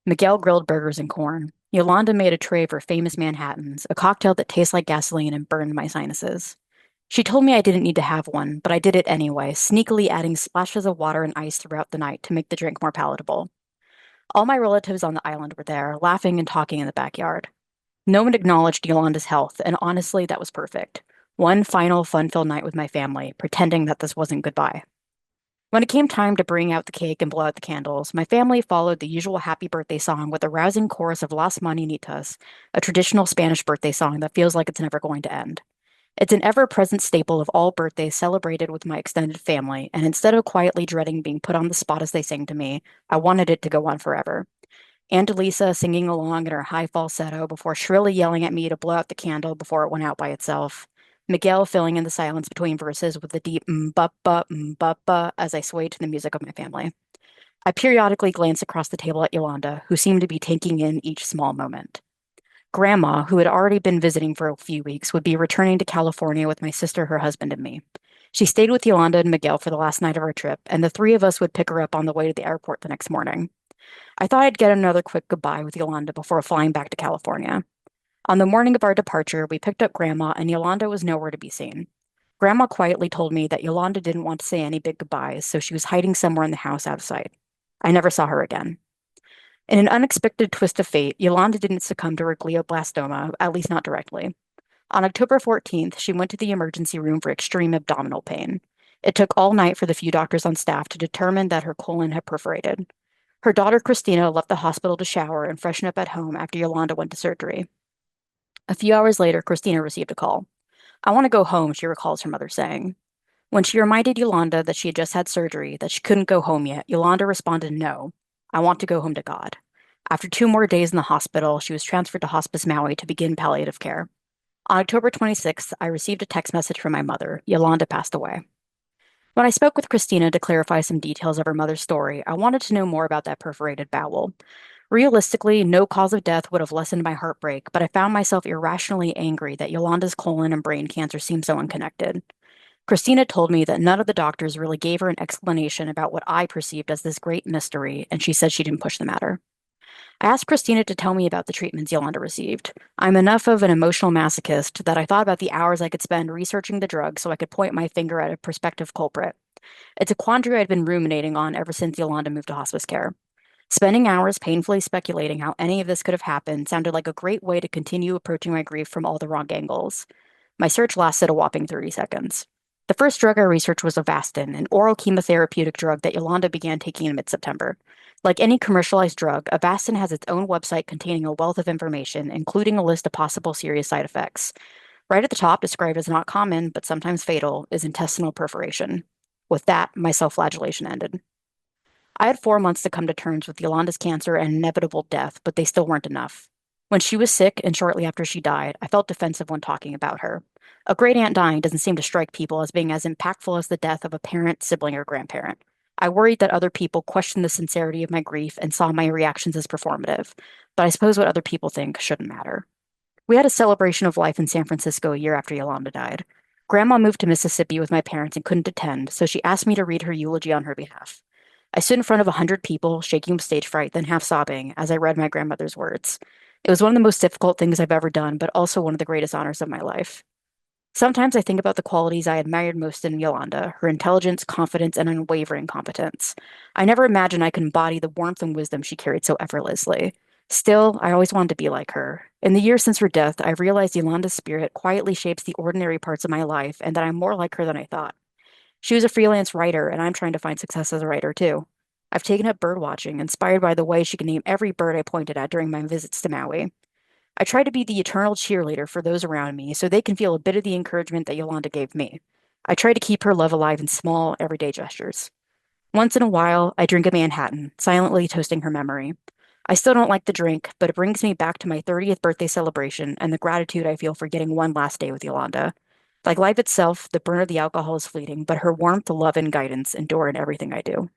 Miguel grilled burgers and corn. Yolanda made a tray for famous Manhattans, a cocktail that tastes like gasoline and burned my sinuses. She told me I didn't need to have one, but I did it anyway, sneakily adding splashes of water and ice throughout the night to make the drink more palatable. All my relatives on the island were there, laughing and talking in the backyard. No one acknowledged Yolanda's health, and honestly, that was perfect. One final fun-filled night with my family, pretending that this wasn't goodbye. When it came time to bring out the cake and blow out the candles, my family followed the usual happy birthday song with a rousing chorus of Las Mañanitas, a traditional Spanish birthday song that feels like it's never going to end. It's an ever-present staple of all birthdays celebrated with my extended family, and instead of quietly dreading being put on the spot as they sang to me, I wanted it to go on forever. Aunt Elisa singing along in her high falsetto before shrilly yelling at me to blow out the candle before it went out by itself. Miguel filling in the silence between verses with the deep ba as I swayed to the music of my family. I periodically glanced across the table at Yolanda, who seemed to be taking in each small moment. Grandma, who had already been visiting for a few weeks, would be returning to California with my sister, her husband, and me. She stayed with Yolanda and Miguel for the last night of our trip, and the three of us would pick her up on the way to the airport the next morning. I thought I'd get another quick goodbye with Yolanda before flying back to California. On the morning of our departure, we picked up Grandma, and Yolanda was nowhere to be seen. Grandma quietly told me that Yolanda didn't want to say any big goodbyes, so she was hiding somewhere in the house out of sight. I never saw her again. In an unexpected twist of fate, Yolanda didn't succumb to her glioblastoma, at least not directly. On October 14th, she went to the emergency room for extreme abdominal pain. It took all night for the few doctors on staff to determine that her colon had perforated. Her daughter Christina left the hospital to shower and freshen up at home after Yolanda went to surgery. A few hours later, Christina received a call. "I want to go home," she recalls her mother saying. When she reminded Yolanda that she had just had surgery, that she couldn't go home yet, Yolanda responded, "No, I want to go home to God." After 2 more days in the hospital, she was transferred to Hospice Maui to begin palliative care. On October 26th, I received a text message from my mother. Yolanda passed away. When I spoke with Christina to clarify some details of her mother's story, I wanted to know more about that perforated bowel. Realistically, no cause of death would have lessened my heartbreak, but I found myself irrationally angry that Yolanda's colon and brain cancer seemed so unconnected. Christina told me that none of the doctors really gave her an explanation about what I perceived as this great mystery, and she said she didn't push the matter. I asked Christina to tell me about the treatments Yolanda received. I'm enough of an emotional masochist that I thought about the hours I could spend researching the drug so I could point my finger at a prospective culprit. It's a quandary I'd been ruminating on ever since Yolanda moved to hospice care. Spending hours painfully speculating how any of this could have happened sounded like a great way to continue approaching my grief from all the wrong angles. My search lasted a whopping 30 seconds. The first drug I researched was Avastin, an oral chemotherapeutic drug that Yolanda began taking in mid-September. Like any commercialized drug, Avastin has its own website containing a wealth of information, including a list of possible serious side effects. Right at the top, described as not common, but sometimes fatal, is intestinal perforation. With that, my self-flagellation ended. I had 4 months to come to terms with Yolanda's cancer and inevitable death, but they still weren't enough. When she was sick and shortly after she died, I felt defensive when talking about her. A great aunt dying doesn't seem to strike people as being as impactful as the death of a parent, sibling, or grandparent. I worried that other people questioned the sincerity of my grief and saw my reactions as performative, but I suppose what other people think shouldn't matter. We had a celebration of life in San Francisco a year after Yolanda died. Grandma moved to Mississippi with my parents and couldn't attend, so she asked me to read her eulogy on her behalf. I stood in front of 100 people, shaking with stage fright, then half sobbing as I read my grandmother's words. It was one of the most difficult things I've ever done, but also one of the greatest honors of my life. Sometimes I think about the qualities I admired most in Yolanda, her intelligence, confidence, and unwavering competence. I never imagined I could embody the warmth and wisdom she carried so effortlessly. Still, I always wanted to be like her. In the years since her death, I've realized Yolanda's spirit quietly shapes the ordinary parts of my life and that I'm more like her than I thought. She was a freelance writer, and I'm trying to find success as a writer too. I've taken up bird watching, inspired by the way she can name every bird I pointed at during my visits to Maui. I try to be the eternal cheerleader for those around me so they can feel a bit of the encouragement that Yolanda gave me. I try to keep her love alive in small, everyday gestures. Once in a while, I drink a Manhattan, silently toasting her memory. I still don't like the drink, but it brings me back to my 30th birthday celebration and the gratitude I feel for getting one last day with Yolanda. Like life itself, the burn of the alcohol is fleeting, but her warmth, love, and guidance endure in everything I do.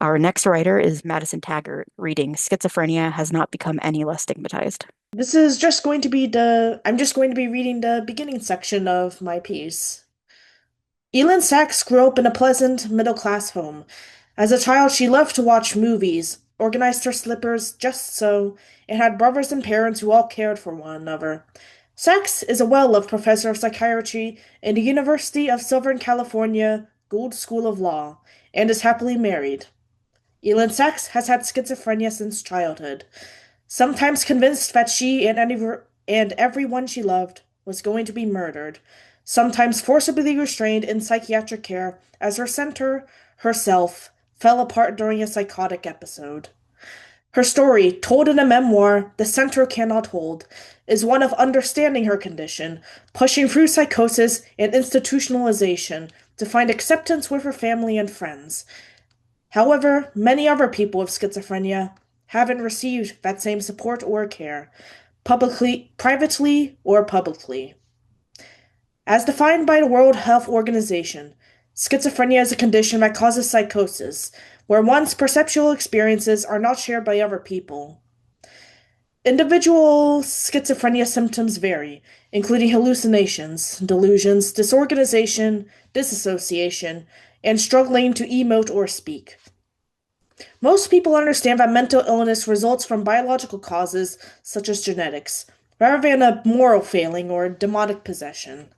Our next writer is Madison Taggart, reading Schizophrenia Has Not Become Any Less Stigmatized. This is just going to be I'm just going to be reading the beginning section of my piece. Elin Sachs grew up in a pleasant, middle-class home. As a child, she loved to watch movies, organized her slippers just so, and had brothers and parents who all cared for one another. Sachs is a well-loved professor of psychiatry in the University of Southern California Gould School of Law, and is happily married. Elin Sachs has had schizophrenia since childhood, sometimes convinced that she and everyone she loved was going to be murdered, sometimes forcibly restrained in psychiatric care as her center, herself, fell apart during a psychotic episode. Her story, told in a memoir, The Center Cannot Hold, is one of understanding her condition, pushing through psychosis and institutionalization to find acceptance with her family and friends. However, many other people with schizophrenia haven't received that same support or care, privately, or publicly. As defined by the World Health Organization, schizophrenia is a condition that causes psychosis, where one's perceptual experiences are not shared by other people. Individual schizophrenia symptoms vary, including hallucinations, delusions, disorganization, disassociation, and struggling to emote or speak. Most people understand that mental illness results from biological causes, such as genetics, rather than a moral failing or demonic possession.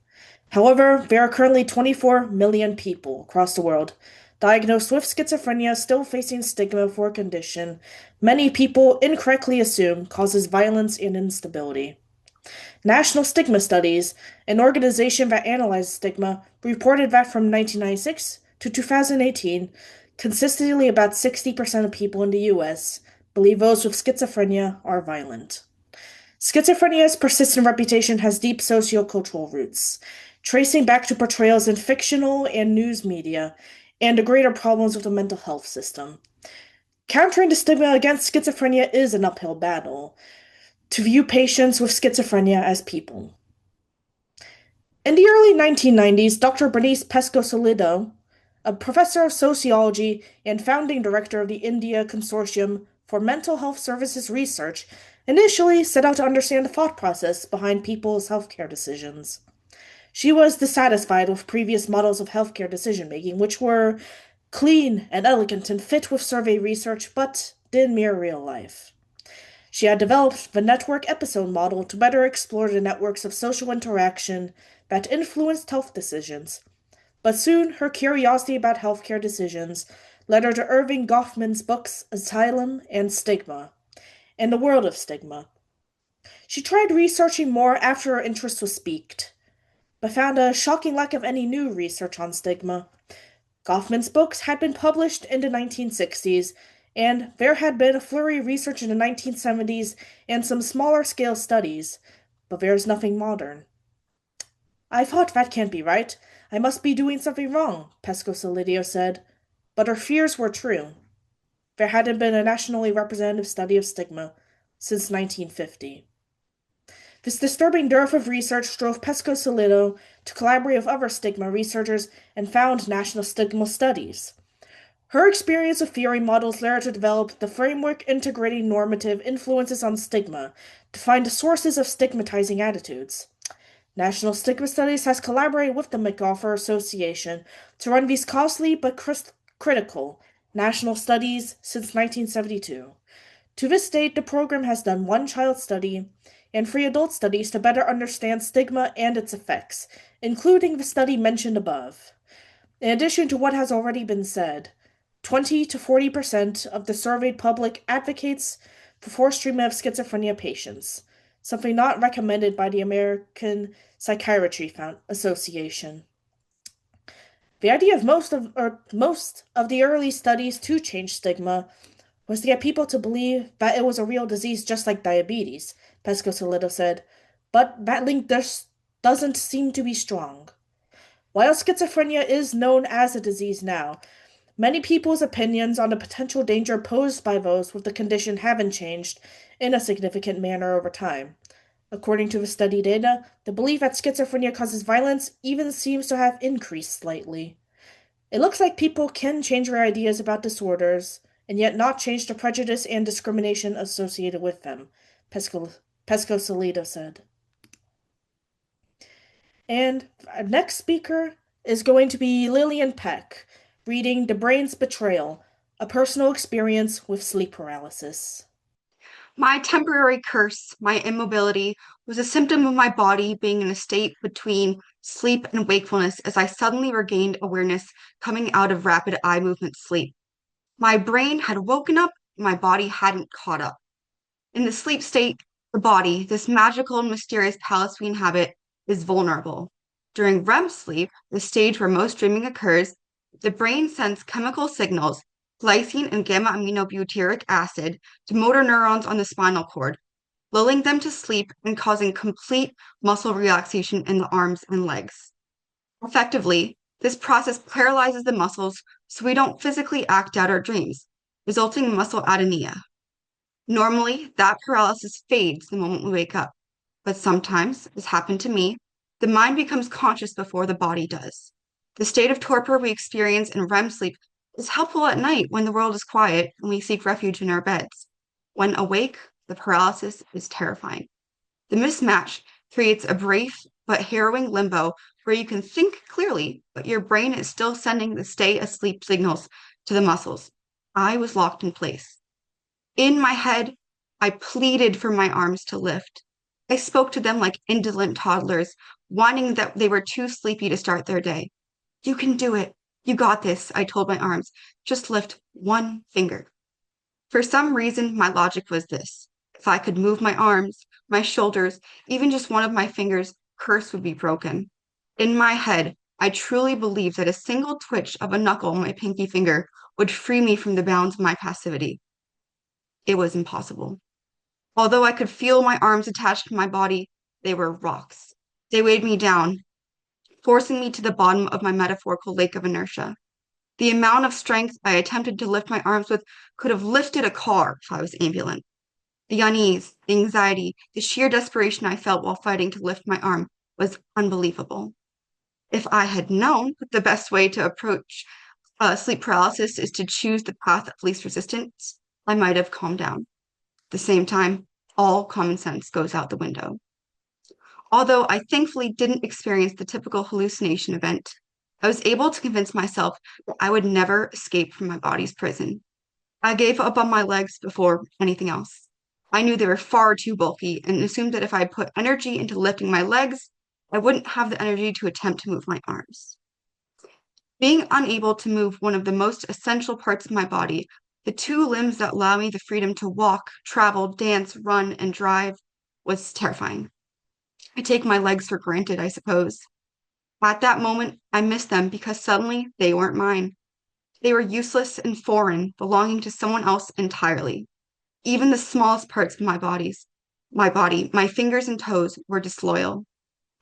However, there are currently 24 million people across the world diagnosed with schizophrenia still facing stigma for a condition many people incorrectly assume causes violence and instability. National Stigma Studies, an organization that analyzes stigma, reported that from 1996 to 2018, consistently about 60% of people in the US believe those with schizophrenia are violent. Schizophrenia's persistent reputation has deep sociocultural roots. tracing back to portrayals in fictional and news media, and the greater problems with the mental health system. Countering the stigma against schizophrenia is an uphill battle. To view patients with schizophrenia as people. In the early 1990s, Dr. Bernice Pesco-Solido, a professor of sociology and founding director of the India Consortium for Mental Health Services Research, initially set out to understand the thought process behind people's healthcare decisions. She was dissatisfied with previous models of healthcare decision-making, which were clean and elegant and fit with survey research, but didn't mirror real life. She had developed the network episode model to better explore the networks of social interaction that influenced health decisions. But soon, her curiosity about healthcare decisions led her to Irving Goffman's books Asylum and Stigma, and The World of Stigma. She tried researching more after her interest was piqued, but found a shocking lack of any new research on stigma. Goffman's books had been published in the 1960s, and there had been a flurry of research in the 1970s and some smaller-scale studies, but there is nothing modern. I thought that can't be right. I must be doing something wrong, Pesco-Solidio said. But her fears were true. There hadn't been a nationally representative study of stigma since 1950. This disturbing dearth of research drove Pesco-Solido to collaborate with other stigma researchers and found national stigma studies. Her experience with theory models led her to develop the framework integrating normative influences on stigma to find the sources of stigmatizing attitudes. National Stigma Studies has collaborated with the MacArthur Association to run these costly but critical national studies since 1972. To this date, the program has done one child study and 3 adult studies to better understand stigma and its effects, including the study mentioned above. In addition to what has already been said, 20 to 40% of the surveyed public advocates for forced treatment of schizophrenia patients, something not recommended by the American Psychiatry Association. The idea of most of the early studies to change stigma was to get people to believe that it was a real disease just like diabetes, Pesco-Solido said, but that link doesn't seem to be strong. While schizophrenia is known as a disease now, many people's opinions on the potential danger posed by those with the condition haven't changed in a significant manner over time. According to the study data, the belief that schizophrenia causes violence even seems to have increased slightly. It looks like people can change their ideas about disorders, and yet not change the prejudice and discrimination associated with them, Pesco-Solido said. And our next speaker is going to be Lillian Peck, reading The Brain's Betrayal, a personal experience with sleep paralysis. My temporary curse, my immobility, was a symptom of my body being in a state between sleep and wakefulness as I suddenly regained awareness coming out of rapid eye movement sleep. My brain had woken up, my body hadn't caught up. In the sleep state, the body, this magical and mysterious palace we inhabit, is vulnerable. During REM sleep, the stage where most dreaming occurs, the brain sends chemical signals, glycine and gamma-aminobutyric acid, to motor neurons on the spinal cord, lulling them to sleep and causing complete muscle relaxation in the arms and legs. Effectively, this process paralyzes the muscles so we don't physically act out our dreams, resulting in muscle attonia. Normally, that paralysis fades the moment we wake up, but sometimes, as happened to me, the mind becomes conscious before the body does. The state of torpor we experience in REM sleep is helpful at night when the world is quiet and we seek refuge in our beds. When awake, the paralysis is terrifying. The mismatch creates a brief but harrowing limbo where you can think clearly, but your brain is still sending the stay asleep signals to the muscles. I was locked in place. In my head, I pleaded for my arms to lift. I spoke to them like indolent toddlers, whining that they were too sleepy to start their day. You can do it. You got this, I told my arms. Just lift one finger. For some reason, my logic was this. If I could move my arms, my shoulders, even just one of my fingers, curse would be broken. In my head, I truly believed that a single twitch of a knuckle on my pinky finger would free me from the bounds of my passivity. It was impossible. Although I could feel my arms attached to my body, they were rocks. They weighed me down. forcing me to the bottom of my metaphorical lake of inertia. The amount of strength I attempted to lift my arms with could have lifted a car if I was ambulant. The unease, the anxiety, the sheer desperation I felt while fighting to lift my arm was unbelievable. If I had known that the best way to approach sleep paralysis is to choose the path of least resistance, I might have calmed down. At the same time, all common sense goes out the window. Although I thankfully didn't experience the typical hallucination event, I was able to convince myself that I would never escape from my body's prison. I gave up on my legs before anything else. I knew they were far too bulky and assumed that if I put energy into lifting my legs, I wouldn't have the energy to attempt to move my arms. Being unable to move one of the most essential parts of my body, the two limbs that allow me the freedom to walk, travel, dance, run, and drive, was terrifying. I take my legs for granted, I suppose. At that moment, I missed them because suddenly they weren't mine. They were useless and foreign, belonging to someone else entirely. Even the smallest parts of my body, my fingers and toes, were disloyal.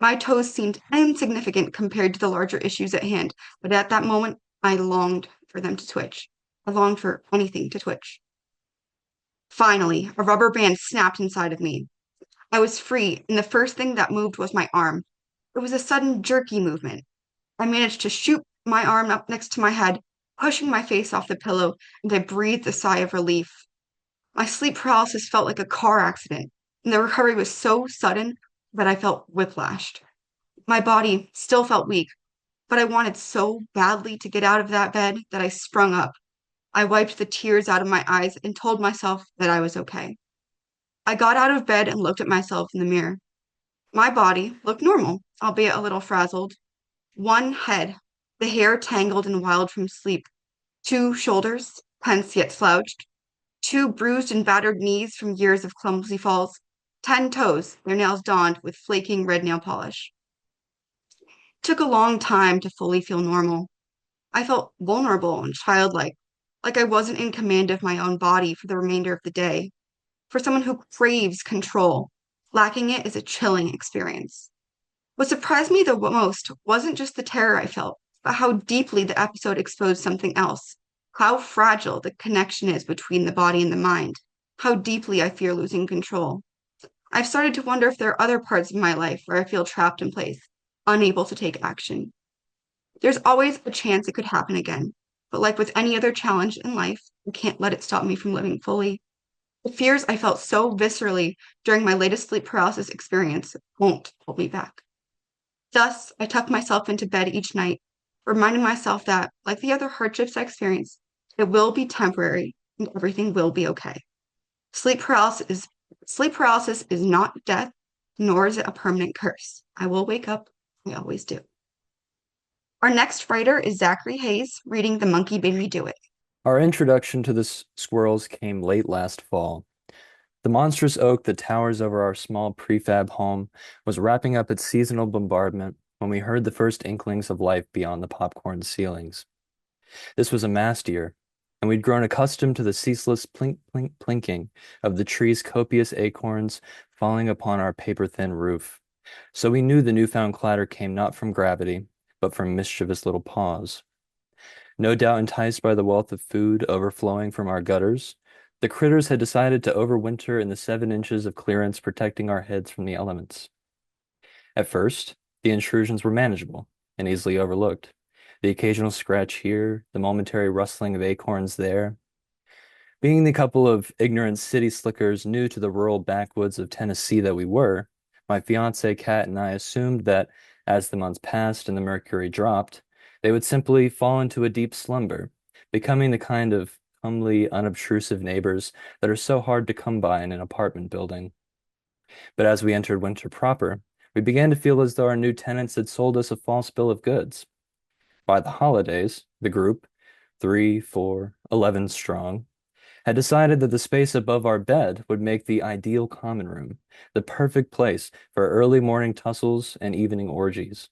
My toes seemed insignificant compared to the larger issues at hand, but at that moment, I longed for them to twitch. I longed for anything to twitch. Finally, a rubber band snapped inside of me. I was free, and the first thing that moved was my arm. It was a sudden, jerky movement. I managed to shoot my arm up next to my head, pushing my face off the pillow, and I breathed a sigh of relief. My sleep paralysis felt like a car accident, and the recovery was so sudden that I felt whiplashed. My body still felt weak, but I wanted so badly to get out of that bed that I sprung up. I wiped the tears out of my eyes and told myself that I was okay. I got out of bed and looked at myself in the mirror. My body looked normal, albeit a little frazzled. One head, the hair tangled and wild from sleep. Two shoulders, tense yet slouched. Two bruised and battered knees from years of clumsy falls. 10 toes, their nails donned with flaking red nail polish. It took a long time to fully feel normal. I felt vulnerable and childlike, like I wasn't in command of my own body for the remainder of the day. For someone who craves control, lacking it is a chilling experience. What surprised me the most wasn't just the terror I felt, but how deeply the episode exposed something else. How fragile the connection is between the body and the mind. How deeply I fear losing control. I've started to wonder if there are other parts of my life where I feel trapped in place, unable to take action. There's always a chance it could happen again, but like with any other challenge in life, I can't let it stop me from living fully. The fears I felt so viscerally during my latest sleep paralysis experience won't hold me back. Thus, I tuck myself into bed each night, reminding myself that, like the other hardships I experience, it will be temporary and everything will be okay. Sleep paralysis is not death, nor is it a permanent curse. I will wake up. I always do. Our next writer is Zachary Hayes, reading The Monkey Made Me Do It. Our introduction to the squirrels came late last fall. The monstrous oak that towers over our small prefab home was wrapping up its seasonal bombardment when we heard the first inklings of life beyond the popcorn ceilings. This was a mast year, and we'd grown accustomed to the ceaseless plink, plink, plinking of the tree's copious acorns falling upon our paper-thin roof. So we knew the newfound clatter came not from gravity, but from mischievous little paws. No doubt enticed by the wealth of food overflowing from our gutters, the critters had decided to overwinter in the 7 inches of clearance protecting our heads from the elements. At first, the intrusions were manageable and easily overlooked. The occasional scratch here, the momentary rustling of acorns there. Being the couple of ignorant city slickers new to the rural backwoods of Tennessee that we were, my fiancée Kat and I assumed that as the months passed and the mercury dropped, they would simply fall into a deep slumber, becoming the kind of comely, unobtrusive neighbors that are so hard to come by in an apartment building. But as we entered winter proper, we began to feel as though our new tenants had sold us a false bill of goods. By the holidays, the group, 3, 4, 11 strong, had decided that the space above our bed would make the ideal common room, the perfect place for early morning tussles and evening orgies.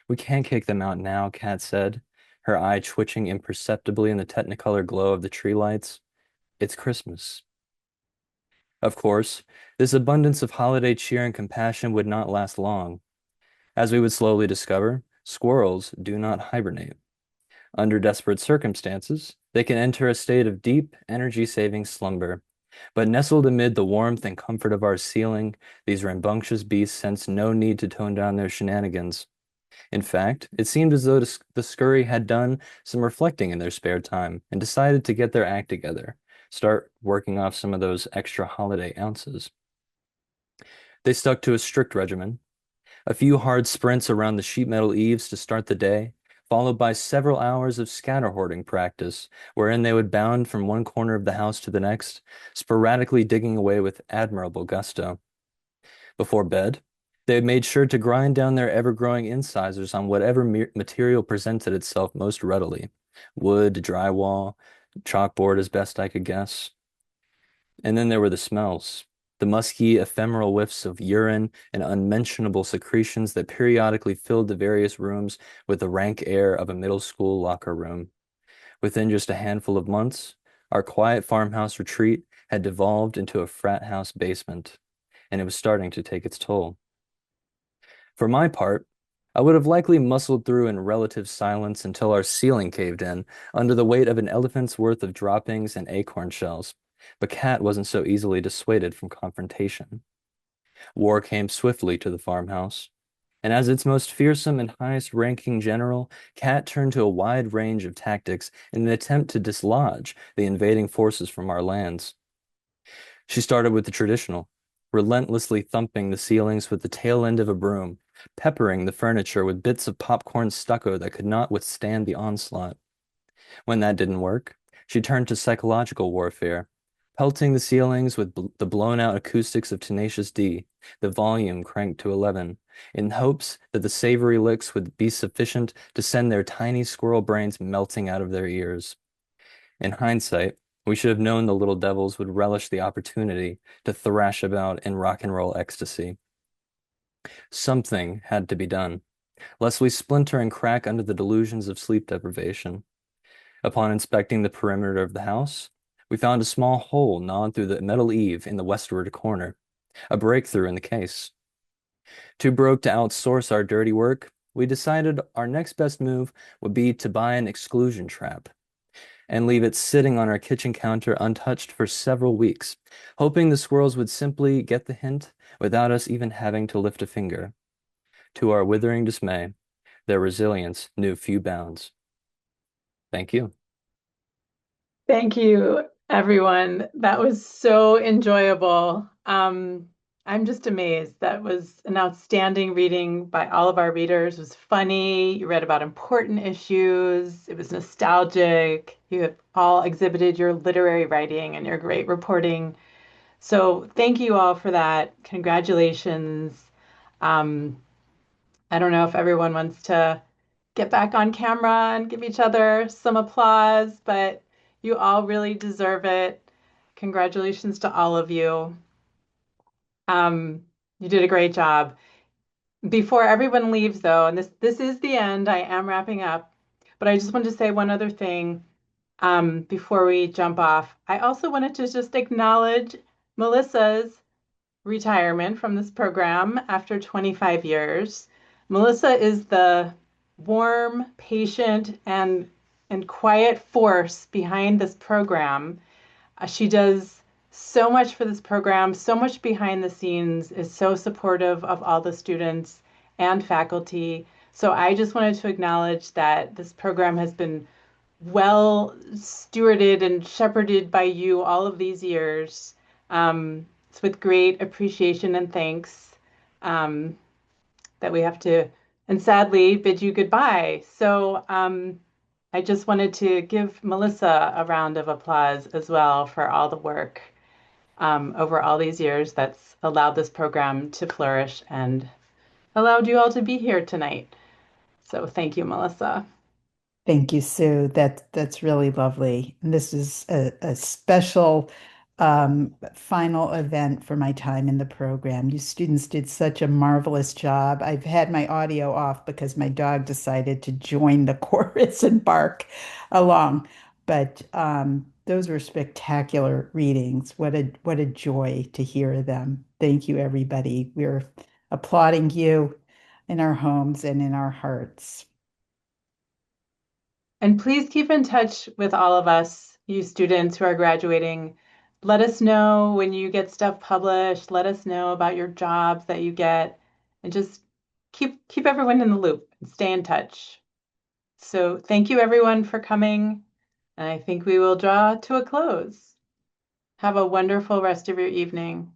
We can't kick them out now, Kat said, her eye twitching imperceptibly in the technicolor glow of the tree lights. It's Christmas. Of course, this abundance of holiday cheer and compassion would not last long. As we would slowly discover, squirrels do not hibernate. Under desperate circumstances, they can enter a state of deep, energy-saving slumber. But nestled amid the warmth and comfort of our ceiling, these rambunctious beasts sense no need to tone down their shenanigans. In fact, it seemed as though the scurry had done some reflecting in their spare time and decided to get their act together, start working off some of those extra holiday ounces. They stuck to a strict regimen, a few hard sprints around the sheet metal eaves to start the day, followed by several hours of scatter hoarding practice, wherein they would bound from one corner of the house to the next, sporadically digging away with admirable gusto. Before bed, they had made sure to grind down their ever-growing incisors on whatever material presented itself most readily. Wood, drywall, chalkboard as best I could guess. And then there were the smells. The musky, ephemeral whiffs of urine and unmentionable secretions that periodically filled the various rooms with the rank air of a middle school locker room. Within just a handful of months, our quiet farmhouse retreat had devolved into a frat house basement, and it was starting to take its toll. For my part, I would have likely muscled through in relative silence until our ceiling caved in under the weight of an elephant's worth of droppings and acorn shells. But Cat wasn't so easily dissuaded from confrontation. War came swiftly to the farmhouse, and as its most fearsome and highest-ranking general, Cat turned to a wide range of tactics in an attempt to dislodge the invading forces from our lands. She started with the traditional, relentlessly thumping the ceilings with the tail end of a broom, peppering the furniture with bits of popcorn stucco that could not withstand the onslaught. When that didn't work, she turned to psychological warfare, pelting the ceilings with the blown-out acoustics of Tenacious D, the volume cranked to 11, in hopes that the savory licks would be sufficient to send their tiny squirrel brains melting out of their ears. In hindsight, we should have known the little devils would relish the opportunity to thrash about in rock and roll ecstasy. Something had to be done, lest we splinter and crack under the delusions of sleep deprivation. Upon inspecting the perimeter of the house, we found a small hole gnawed through the metal eave in the westward corner, a breakthrough in the case. Too broke to outsource our dirty work, we decided our next best move would be to buy an exclusion trap and leave it sitting on our kitchen counter untouched for several weeks, hoping the squirrels would simply get the hint without us even having to lift a finger. To our withering dismay, their resilience knew few bounds. Thank you. Thank you, everyone. That was so enjoyable. I'm just amazed. That was an outstanding reading by all of our readers. It was funny. You read about important issues. It was nostalgic. You have all exhibited your literary writing and your great reporting. So thank you all for that. Congratulations. Um, I don't know if everyone wants to get back on camera and give each other some applause, but you all really deserve it. Congratulations to all of you. You did a great job. Before everyone leaves, though, and this is the end, I am wrapping up, but I just wanted to say one other thing before we jump off. I also wanted to just acknowledge Melissa's retirement from this program after 25 years. Melissa is the warm, patient, and quiet force behind this program. She does so much for this program, so much behind the scenes, is so supportive of all the students and faculty. So I just wanted to acknowledge that this program has been well stewarded and shepherded by you all of these years. It's with great appreciation and thanks that we have to, and sadly, bid you goodbye. So I just wanted to give Melissa a round of applause as well for all the work over all these years that's allowed this program to flourish and allowed you all to be here tonight. So thank you, Melissa. Thank you, Sue. That's really lovely. And this is a special final event for my time in the program. You students did such a marvelous job. I've had my audio off because my dog decided to join the chorus and bark along. But those were spectacular readings. What a joy to hear them. Thank you, everybody. We're applauding you. in our homes and in our hearts. And please keep in touch with all of us, you students who are graduating. Let us know when you get stuff published. Let us know about your jobs that you get, and just keep everyone in the loop and stay in touch. So thank you everyone for coming, and I think we will draw to a close. Have a wonderful rest of your evening.